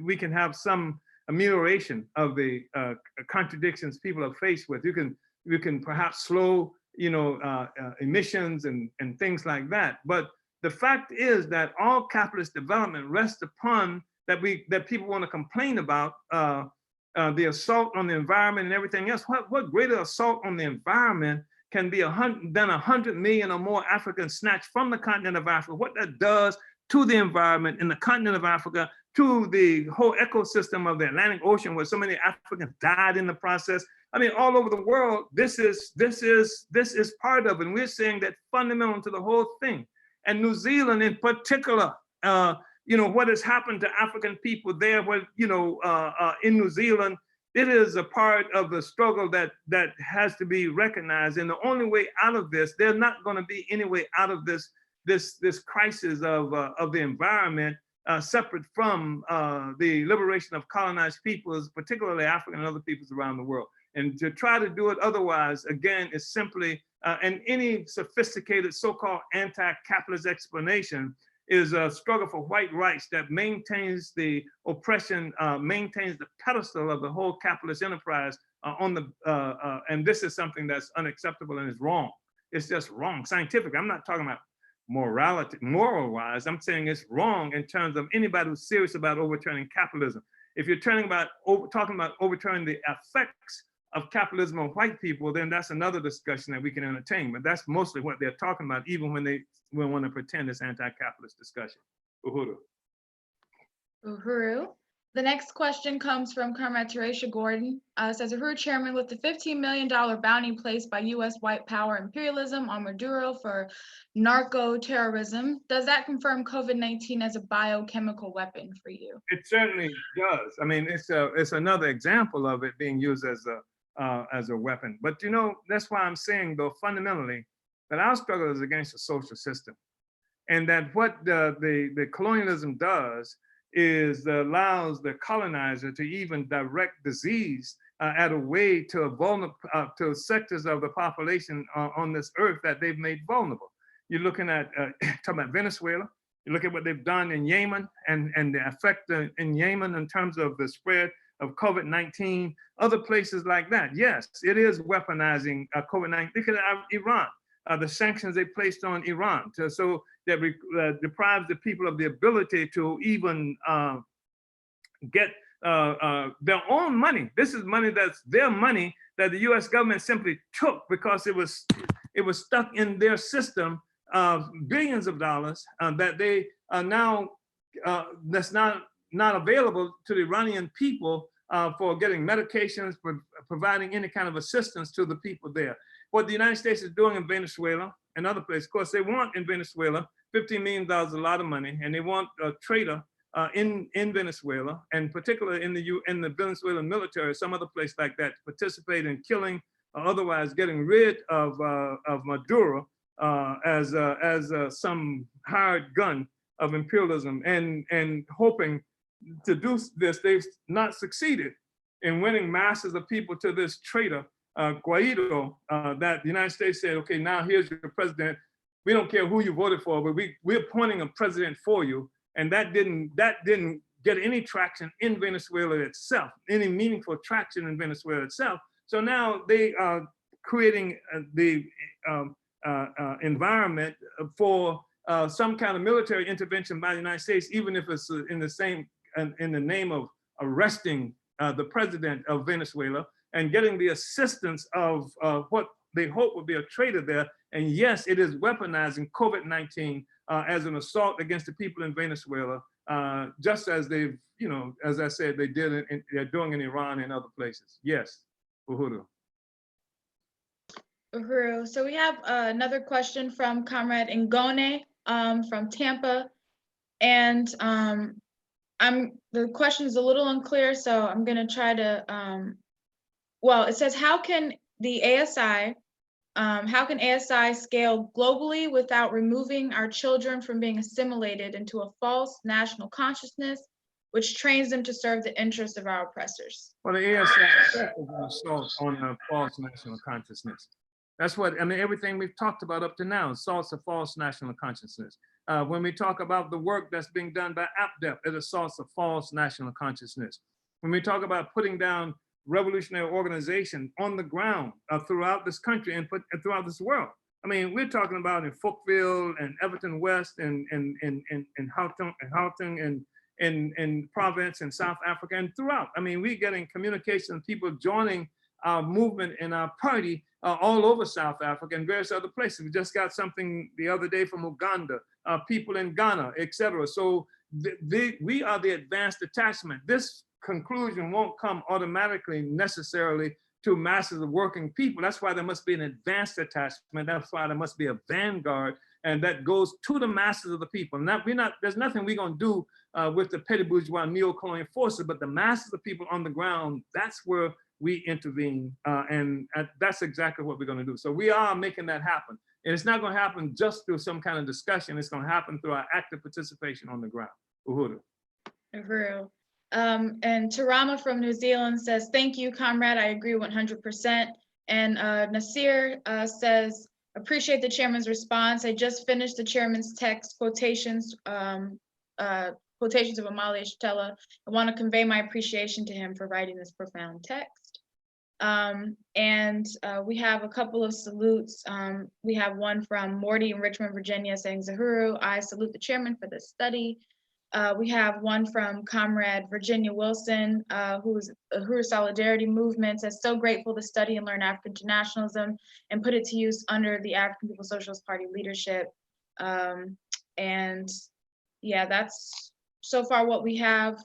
we can have some amelioration of the contradictions people are faced with. You can perhaps slow, emissions and things like that. But the fact is that all capitalist development rests upon that people want to complain about the assault on the environment and everything else. What greater assault on the environment can be than 100 million or more Africans snatched from the continent of Africa? What that does to the environment in the continent of Africa, to the whole ecosystem of the Atlantic Ocean, where so many Africans died in the process. I mean, all over the world, this is part of it. And we're saying that fundamental to the whole thing. And New Zealand in particular, what has happened to African people there, in New Zealand, it is a part of the struggle that has to be recognized. And the only way out of this, there's not going to be any way out of this crisis of the environment separate from the liberation of colonized peoples, particularly African and other peoples around the world. And to try to do it otherwise, again, is simply, and any sophisticated so-called anti-capitalist explanation is a struggle for white rights that maintains the oppression, maintains the pedestal of the whole capitalist enterprise and this is something that's unacceptable and is wrong. It's just wrong, scientific. I'm not talking about morality, moral-wise. I'm saying it's wrong in terms of anybody who's serious about overturning capitalism. If you're talking about overturning the effects of capitalism on white people, then that's another discussion that we can entertain. But that's mostly what they're talking about, even when they want to pretend it's anti-capitalist discussion. Uhuru. Uhuru. The next question comes from Comrade Teresha Gordon. Says, Uhuru Chairman, with the $15 million bounty placed by U.S. white power imperialism on Maduro for narco-terrorism, does that confirm COVID-19 as a biochemical weapon for you? It certainly does. I mean, it's another example of it being used as a weapon. But you know, that's why I'm saying, though, fundamentally, that our struggle is against the social system, and that what the colonialism does is allows the colonizer to even direct disease at a way to to sectors of the population on this earth that they've made vulnerable. You're looking at talking about Venezuela. You look at what they've done in Yemen and the effect in Yemen in terms of the spread of COVID-19, other places like that. Yes, it is weaponizing COVID-19. Look at Iran, the sanctions they placed on Iran, so that deprives the people of the ability to even get their own money. This is money that's their money that the U.S. government simply took because it was stuck in their system, billions of dollars that they are now that's not available to the Iranian people for getting medications, for providing any kind of assistance to the people there. What the United States is doing in Venezuela and other places, of course, they want in Venezuela, $15 million is a lot of money, and they want a traitor in Venezuela, and particularly in the Venezuelan military, some other place like that, to participate in killing or otherwise getting rid of Maduro as some hired gun of imperialism, and hoping to do this. They've not succeeded in winning masses of people to this traitor, Guaido, that the United States said, okay, now here's your president. We don't care who you voted for, but we're appointing a president for you. And that didn't get any traction in Venezuela itself, any meaningful traction in Venezuela itself. So now they are creating the environment for some kind of military intervention by the United States, even if it's in the name of arresting the president of Venezuela and getting the assistance of what they hope would be a traitor there. And yes, it is weaponizing COVID-19 as an assault against the people in Venezuela, just as they've, as I said, they're doing in Iran and other places. Yes, Uhuru. Uhuru. So we have another question from Comrade Ngone from Tampa, and the question is a little unclear, so I'm going to try to. Well, it says, how can ASI scale globally without removing our children from being assimilated into a false national consciousness, which trains them to serve the interests of our oppressors? Well, the ASI is an assault on a false national consciousness. That's what, I mean, everything we've talked about up to now, assaults a false national consciousness. When we talk about the work that's being done by APDEP, it assaults a false national consciousness. When we talk about putting down revolutionary organization on the ground throughout this country and throughout this world. I mean, we're talking about in Folkville and Everton West and Gauteng and Province and South Africa and throughout. I mean, we're getting communication, people joining our movement and our party all over South Africa and various other places. We just got something the other day from Uganda, people in Ghana, etc. So we are the advanced detachment. This conclusion won't come automatically necessarily to masses of working people. That's why there must be an advanced attachment. That's why there must be a vanguard. and that goes to the masses of the people. And there's nothing we're going to do with the petty bourgeois neo-colonial forces, but the masses of people on the ground, that's where we intervene. And that's exactly what we're going to do. So we are making that happen. And it's not going to happen just through some kind of discussion. It's going to happen through our active participation on the ground. Uhuru. Uhuru. And Tarama from New Zealand says, thank you, comrade. I agree 100%. And Nasir says, appreciate the chairman's response. I just finished the chairman's text quotations of Omali Yeshitela. I want to convey my appreciation to him for writing this profound text. And we have a couple of salutes. We have one from Morty in Richmond, Virginia saying, Zahuru, I salute the chairman for this study. We have one from Comrade Virginia Wilson, who is a Uhuru Solidarity Movement, says, so grateful to study and learn African internationalism and put it to use under the African People's Socialist Party leadership. And yeah, that's so far what we have.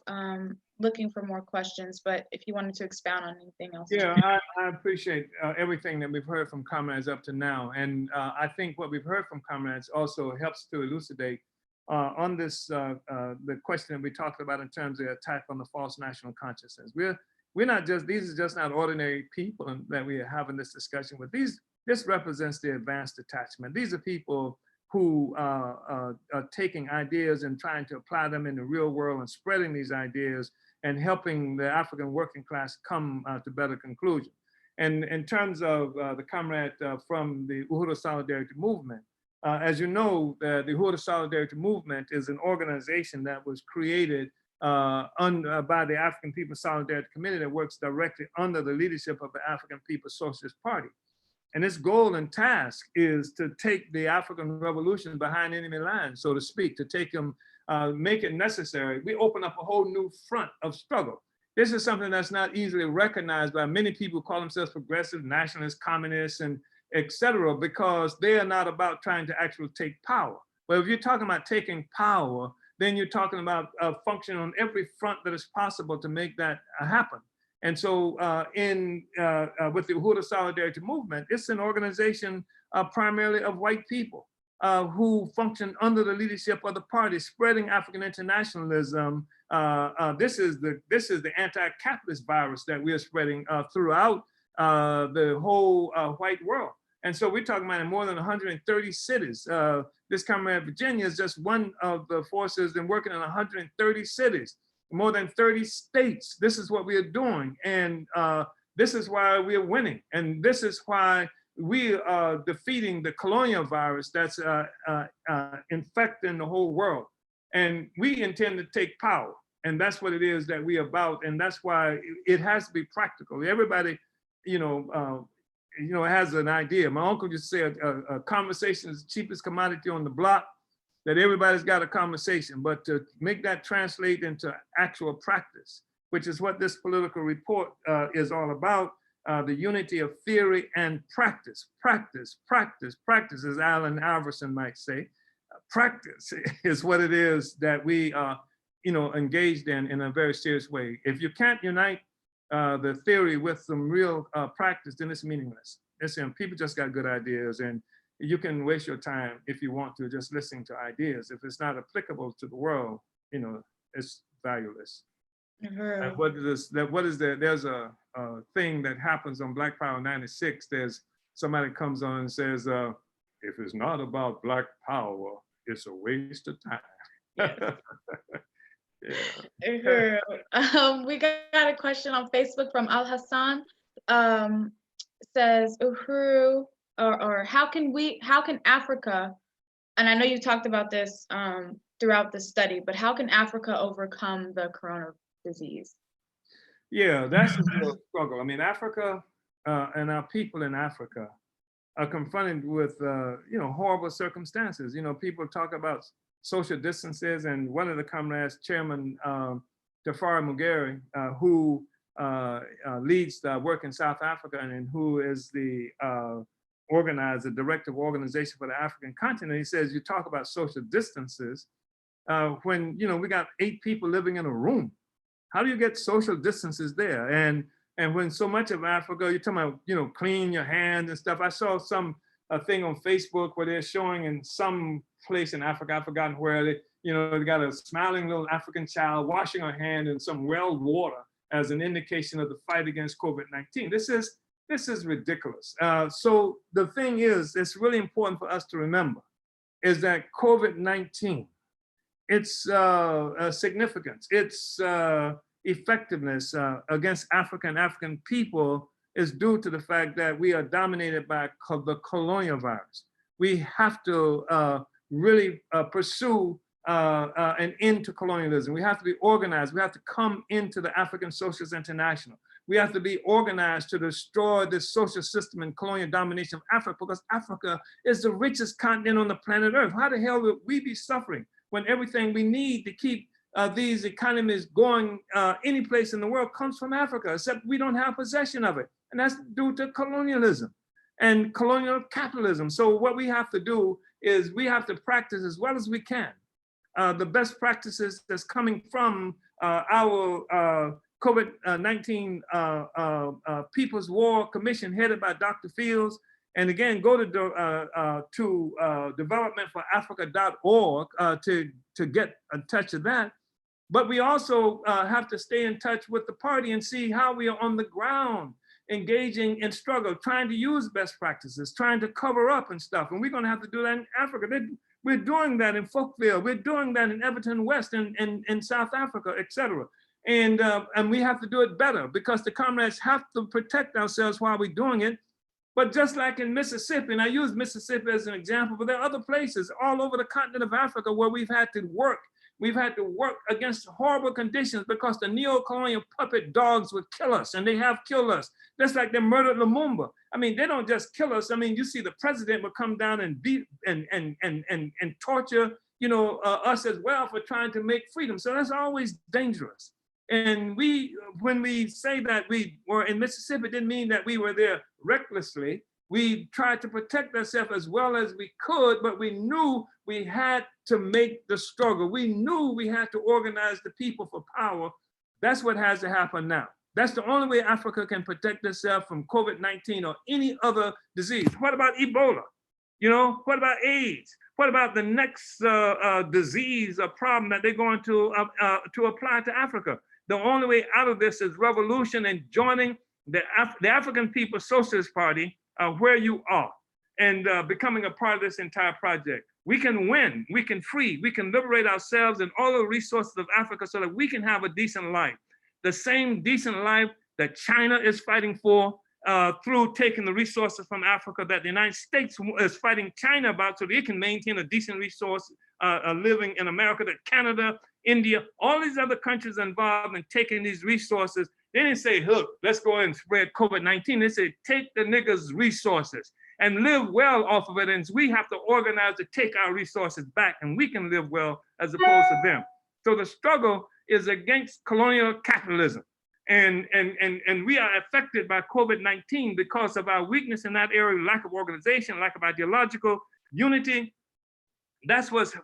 Looking for more questions, but if you wanted to expound on anything else. Yeah, I appreciate everything that we've heard from comrades up to now. And I think what we've heard from comrades also helps to elucidate on this, the question that we talked about in terms of the attack on the false national consciousness. We're not just, these are just not ordinary people that we are having this discussion with. This represents the advanced attachment. These are people who are taking ideas and trying to apply them in the real world and spreading these ideas and helping the African working class come to better conclusion. And in terms of the comrade from the Uhuru Solidarity Movement, as you know, the Uhuru Solidarity Movement is an organization that was created by the African People's Solidarity Committee that works directly under the leadership of the African People's Socialist Party. And its goal and task is to take the African revolution behind enemy lines, so to speak, to take them, make it necessary. We open up a whole new front of struggle. This is something that's not easily recognized by many people who call themselves progressive, nationalists, communists, and etc., because they are not about trying to actually take power. But if you're talking about taking power, then you're talking about functioning on every front that is possible to make that happen. And so with the Uhuru Solidarity Movement, it's an organization primarily of white people who function under the leadership of the party, spreading African internationalism. This is the anti-capitalist virus that we are spreading throughout the whole white world. And so we're talking about in more than 130 cities. This comrade Virginia is just one of the forces and working in 130 cities, more than 30 states. This is what we are doing. And this is why we are winning. And this is why we are defeating the colonial virus that's infecting the whole world. And we intend to take power. And that's what it is that we are about. And that's why it has to be practical. Everybody, has an idea. My uncle used to say a conversation is the cheapest commodity on the block, that everybody's got a conversation, but to make that translate into actual practice, which is what this political report is all about, the unity of theory and practice. Practice, practice, practice, as Alan Iverson might say. Practice is what it is that we are engaged in a very serious way. If you can't unite the theory with some real practice, then it's meaningless. People just got good ideas, and you can waste your time if you want to just listening to ideas. If it's not applicable to the world, it's valueless. And there's a thing that happens on Black Power 96. There's somebody comes on and says, if it's not about Black Power, it's a waste of time. Yes. Yeah. We got a question on Facebook from Al Hassan. Says Uhuru, or how can Africa, and I know you talked about this throughout the study, but how can Africa overcome the corona disease? Yeah, that's a real struggle. I mean, Africa and our people in Africa are confronted with horrible circumstances. People talk about social distances, and one of the comrades, Chairman Tafari Mugeri, who leads the work in South Africa and who is the director of organization for the African continent, he says, you talk about social distances when we got 8 people living in a room. How do you get social distances there? And when so much of Africa, you're talking about clean your hands and stuff. I saw some a thing on Facebook where they're showing in some place in Africa, I've forgotten where, they got a smiling little African child washing her hand in some well water as an indication of the fight against COVID-19. This is ridiculous. So the thing is, it's really important for us to remember is that COVID-19, its significance, its effectiveness against African people is due to the fact that we are dominated by the colonial virus. We have to really pursue an end to colonialism. We have to be organized. We have to come into the African Socialist International. We have to be organized to destroy this social system and colonial domination of Africa, because Africa is the richest continent on the planet Earth. How the hell would we be suffering when everything we need to keep these economies going any place in the world comes from Africa, except we don't have possession of it. And that's due to colonialism and colonial capitalism. So what we have to do is we have to practice as well as we can the best practices that's coming from our COVID-19 People's War Commission headed by Dr. Fields. And again, go to developmentforafrica.org to get in touch with that. But we also have to stay in touch with the party and see how we are on the ground, engaging in struggle, trying to use best practices, trying to cover up and stuff. And we're going to have to do that in Africa. We're doing that in Folkville. We're doing that in Everton West and in South Africa, et cetera. And we have to do it better because the comrades have to protect ourselves while we're doing it. But just like in Mississippi, and I use Mississippi as an example, but there are other places all over the continent of Africa where we've had to work. We've had to work against horrible conditions because the neo-colonial puppet dogs would kill us, and they have killed us. Just like they murdered Lumumba. I mean, they don't just kill us. I mean, you see the president would come down and beat and torture, us as well for trying to make freedom. So that's always dangerous. And when we say that we were in Mississippi, it didn't mean that we were there recklessly. We tried to protect ourselves as well as we could, but we knew we had to make the struggle. We knew we had to organize the people for power. That's what has to happen now. That's the only way Africa can protect itself from COVID-19 or any other disease. What about Ebola? What about AIDS? What about the next disease or problem that they're going to apply to Africa? The only way out of this is revolution and joining the African People's Socialist Party where you are and becoming a part of this entire project. We can win, we can free, we can liberate ourselves and all the resources of Africa so that we can have a decent life. The same decent life that China is fighting for through taking the resources from Africa that the United States is fighting China about so that it can maintain a decent resource living in America, that Canada, India, all these other countries involved in taking these resources. They didn't say, look, let's go and spread COVID-19. They said, take the niggas' resources and live well off of it. And we have to organize to take our resources back and we can live well as opposed to them. So the struggle is against colonial capitalism. And we are affected by COVID-19 because of our weakness in that area, lack of organization, lack of ideological unity. That's what's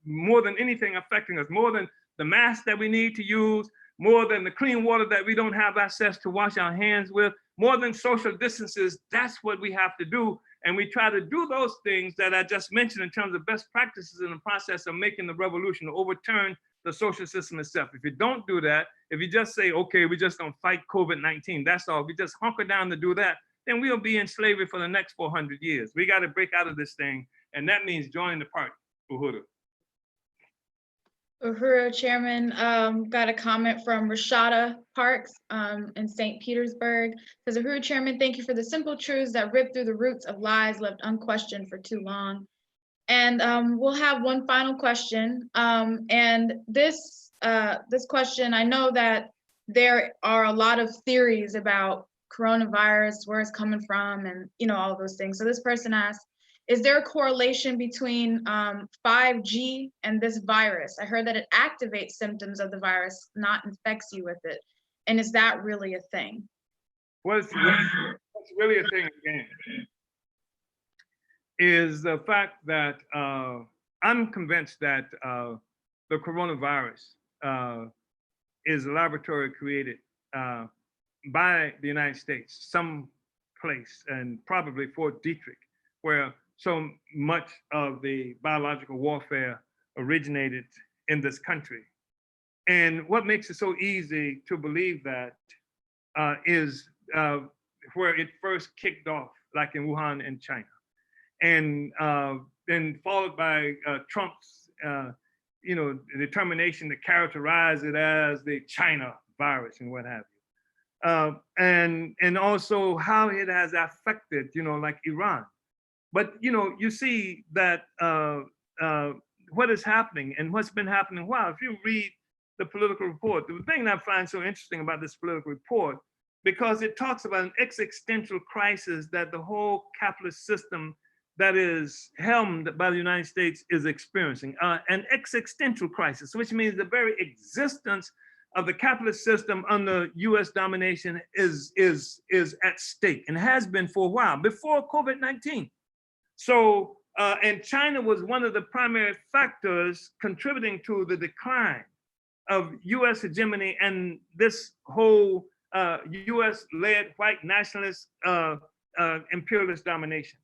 more than anything affecting us, more than the masks that we need to use, more than the clean water that we don't have access to wash our hands with, more than social distances. That's what we have to do. And we try to do those things that I just mentioned in terms of best practices in the process of making the revolution to overturn the social system itself. If you don't do that, if you just say, okay, we're just gonna fight COVID-19, that's all, we just hunker down to do that, then we'll be in slavery for the next 400 years. We gotta break out of this thing, and that means join the party, Uhuru. Uhuru, Chairman, got a comment from Rashada Parks in St. Petersburg. Says, Uhuru, Chairman, thank you for the simple truths that rip through the roots of lies left unquestioned for too long. And we'll have one final question. And this question, I know that there are a lot of theories about coronavirus, where it's coming from, and all of those things. So this person asks, is there a correlation between 5G and this virus? I heard that it activates symptoms of the virus, not infects you with it. And is that really a thing? What's really a thing again is the fact that I'm convinced that the coronavirus is laboratory created by the United States, some place, and probably Fort Detrick, where so much of the biological warfare originated in this country. And what makes it so easy to believe that is where it first kicked off, like in Wuhan in China. And then followed by Trump's determination to characterize it as the China virus and what have you. And also how it has affected, like Iran. But, you see that what is happening and what's been happening, wow, if you read the political report, the thing that I find so interesting about this political report, because it talks about an existential crisis that the whole capitalist system that is helmed by the United States is experiencing, an existential crisis, which means the very existence of the capitalist system under US domination is at stake and has been for a while, before COVID-19. So, and China was one of the primary factors contributing to the decline of US hegemony and this whole US-led white nationalist imperialist domination.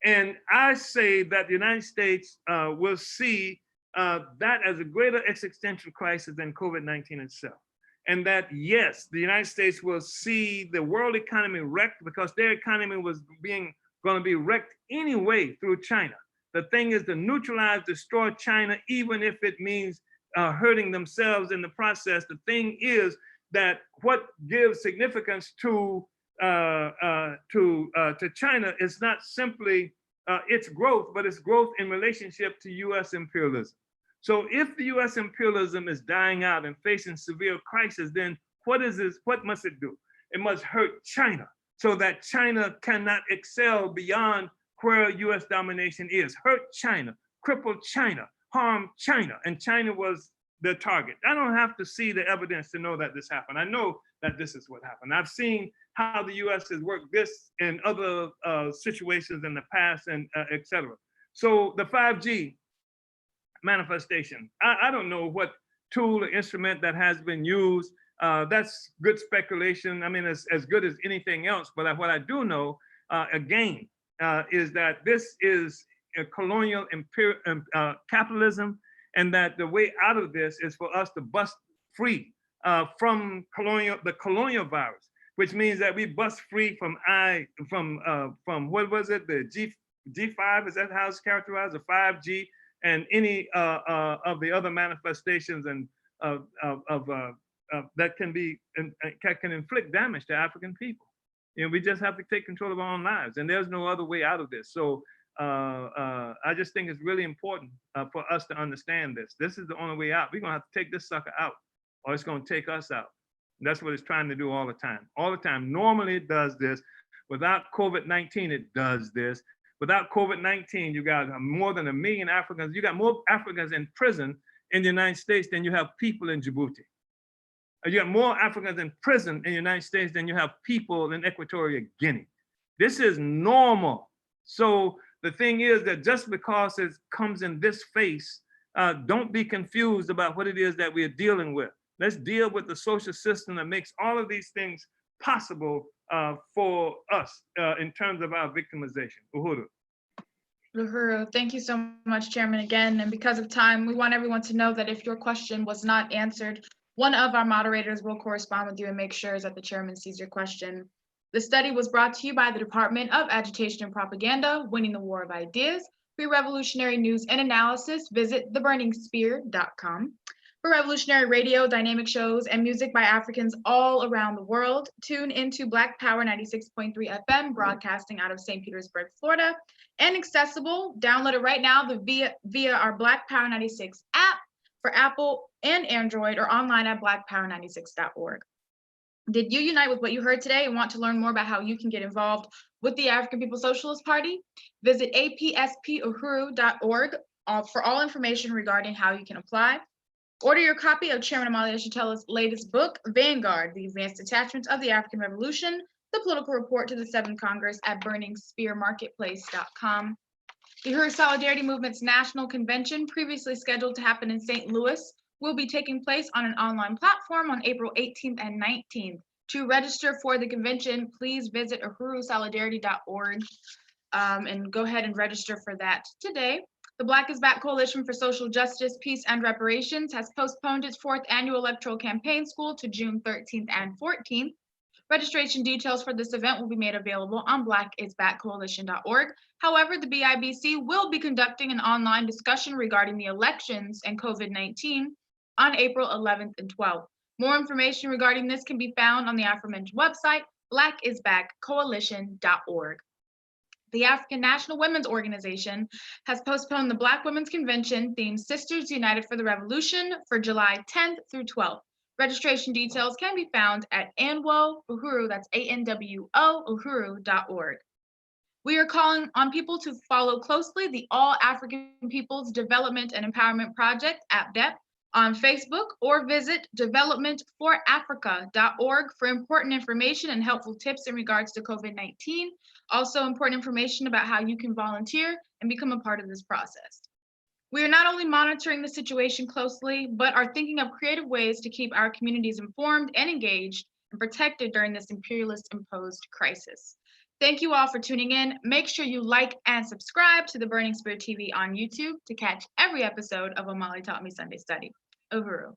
And I say that the United States will see that as a greater existential crisis than COVID-19 itself. And that, yes, the United States will see the world economy wrecked because their economy was going to be wrecked anyway through China. The thing is to neutralize, destroy China, even if it means hurting themselves in the process. The thing is that what gives significance to China is not simply its growth, but its growth in relationship to US imperialism. So if the US imperialism is dying out and facing severe crisis, then what must it do? It must hurt China so that China cannot excel beyond where US domination is. Hurt China, cripple China, harm China, and China was the target. I don't have to see the evidence to know that this happened. I know that this is what happened. I've seen how the US has worked this in other situations in the past and et cetera. So the 5G manifestation, I don't know what tool or instrument that has been used. That's good speculation. I mean, as good as anything else. But what I do know, again, is that this is a colonial capitalism, and that the way out of this is for us to bust free from the colonial virus, which means that we bust free from what was it, the G5, is that how it's characterized, the 5G, and any of the other manifestations and that can inflict damage to African people. We just have to take control of our own lives, and there's no other way out of this. So I just think it's really important for us to understand this. This is the only way out. We're gonna have to take this sucker out, or it's gonna take us out. And that's what it's trying to do all the time. All the time. Normally it does this. Without COVID-19, it does this. Without COVID-19, you got more than 1 million Africans. You got more Africans in prison in the United States than you have people in Djibouti. You have more Africans in prison in the United States than you have people in Equatorial Guinea. This is normal. So the thing is that just because it comes in this face, don't be confused about what it is that we're dealing with. Let's deal with the social system that makes all of these things possible for us in terms of our victimization. Uhuru. Uhuru, thank you so much, Chairman, again. And because of time, we want everyone to know that if your question was not answered, one of our moderators will correspond with you and make sure that the chairman sees your question. The study was brought to you by the Department of Agitation and Propaganda, Winning the War of Ideas. For revolutionary news and analysis, visit theburningspear.com. For revolutionary radio, dynamic shows, and music by Africans all around the world, tune into Black Power 96.3 FM, broadcasting out of St. Petersburg, Florida, and accessible. Download it right now via our Black Power 96 app for Apple and Android, or online at blackpower96.org. Did you unite with what you heard today and want to learn more about how you can get involved with the African People's Socialist Party? Visit apspuhuru.org for all information regarding how you can apply. Order your copy of Chairman Omali Yeshitela's latest book, Vanguard, The Advanced Attachments of the African Revolution, the Political Report to the 7th Congress at burningspearmarketplace.com. The Uhuru Solidarity Movement's National Convention, previously scheduled to happen in St. Louis, will be taking place on an online platform on April 18th and 19th. To register for the convention, please visit uhurusolidarity.org. and go ahead and register for that today. The Black is Back Coalition for Social Justice, Peace, and Reparations has postponed its 4th annual electoral campaign school to June 13th and 14th. Registration details for this event will be made available on blackisbackcoalition.org. However, the BIBC will be conducting an online discussion regarding the elections and COVID-19 on April 11th and 12th. More information regarding this can be found on the aforementioned website, blackisbackcoalition.org. The African National Women's Organization has postponed the Black Women's Convention themed Sisters United for the Revolution for July 10th through 12th. Registration details can be found at ANWO Uhuru, that's ANWO Uhuru.org. We are calling on people to follow closely the All African Peoples Development and Empowerment Project, APDEP, on Facebook, or visit developmentforafrica.org for important information and helpful tips in regards to COVID-19. Also, important information about how you can volunteer and become a part of this process. We are not only monitoring the situation closely, but are thinking of creative ways to keep our communities informed and engaged and protected during this imperialist-imposed crisis. Thank you all for tuning in. Make sure you like and subscribe to the Burning Spear TV on YouTube to catch every episode of Omali Taught Me Sunday Study. Uhuru.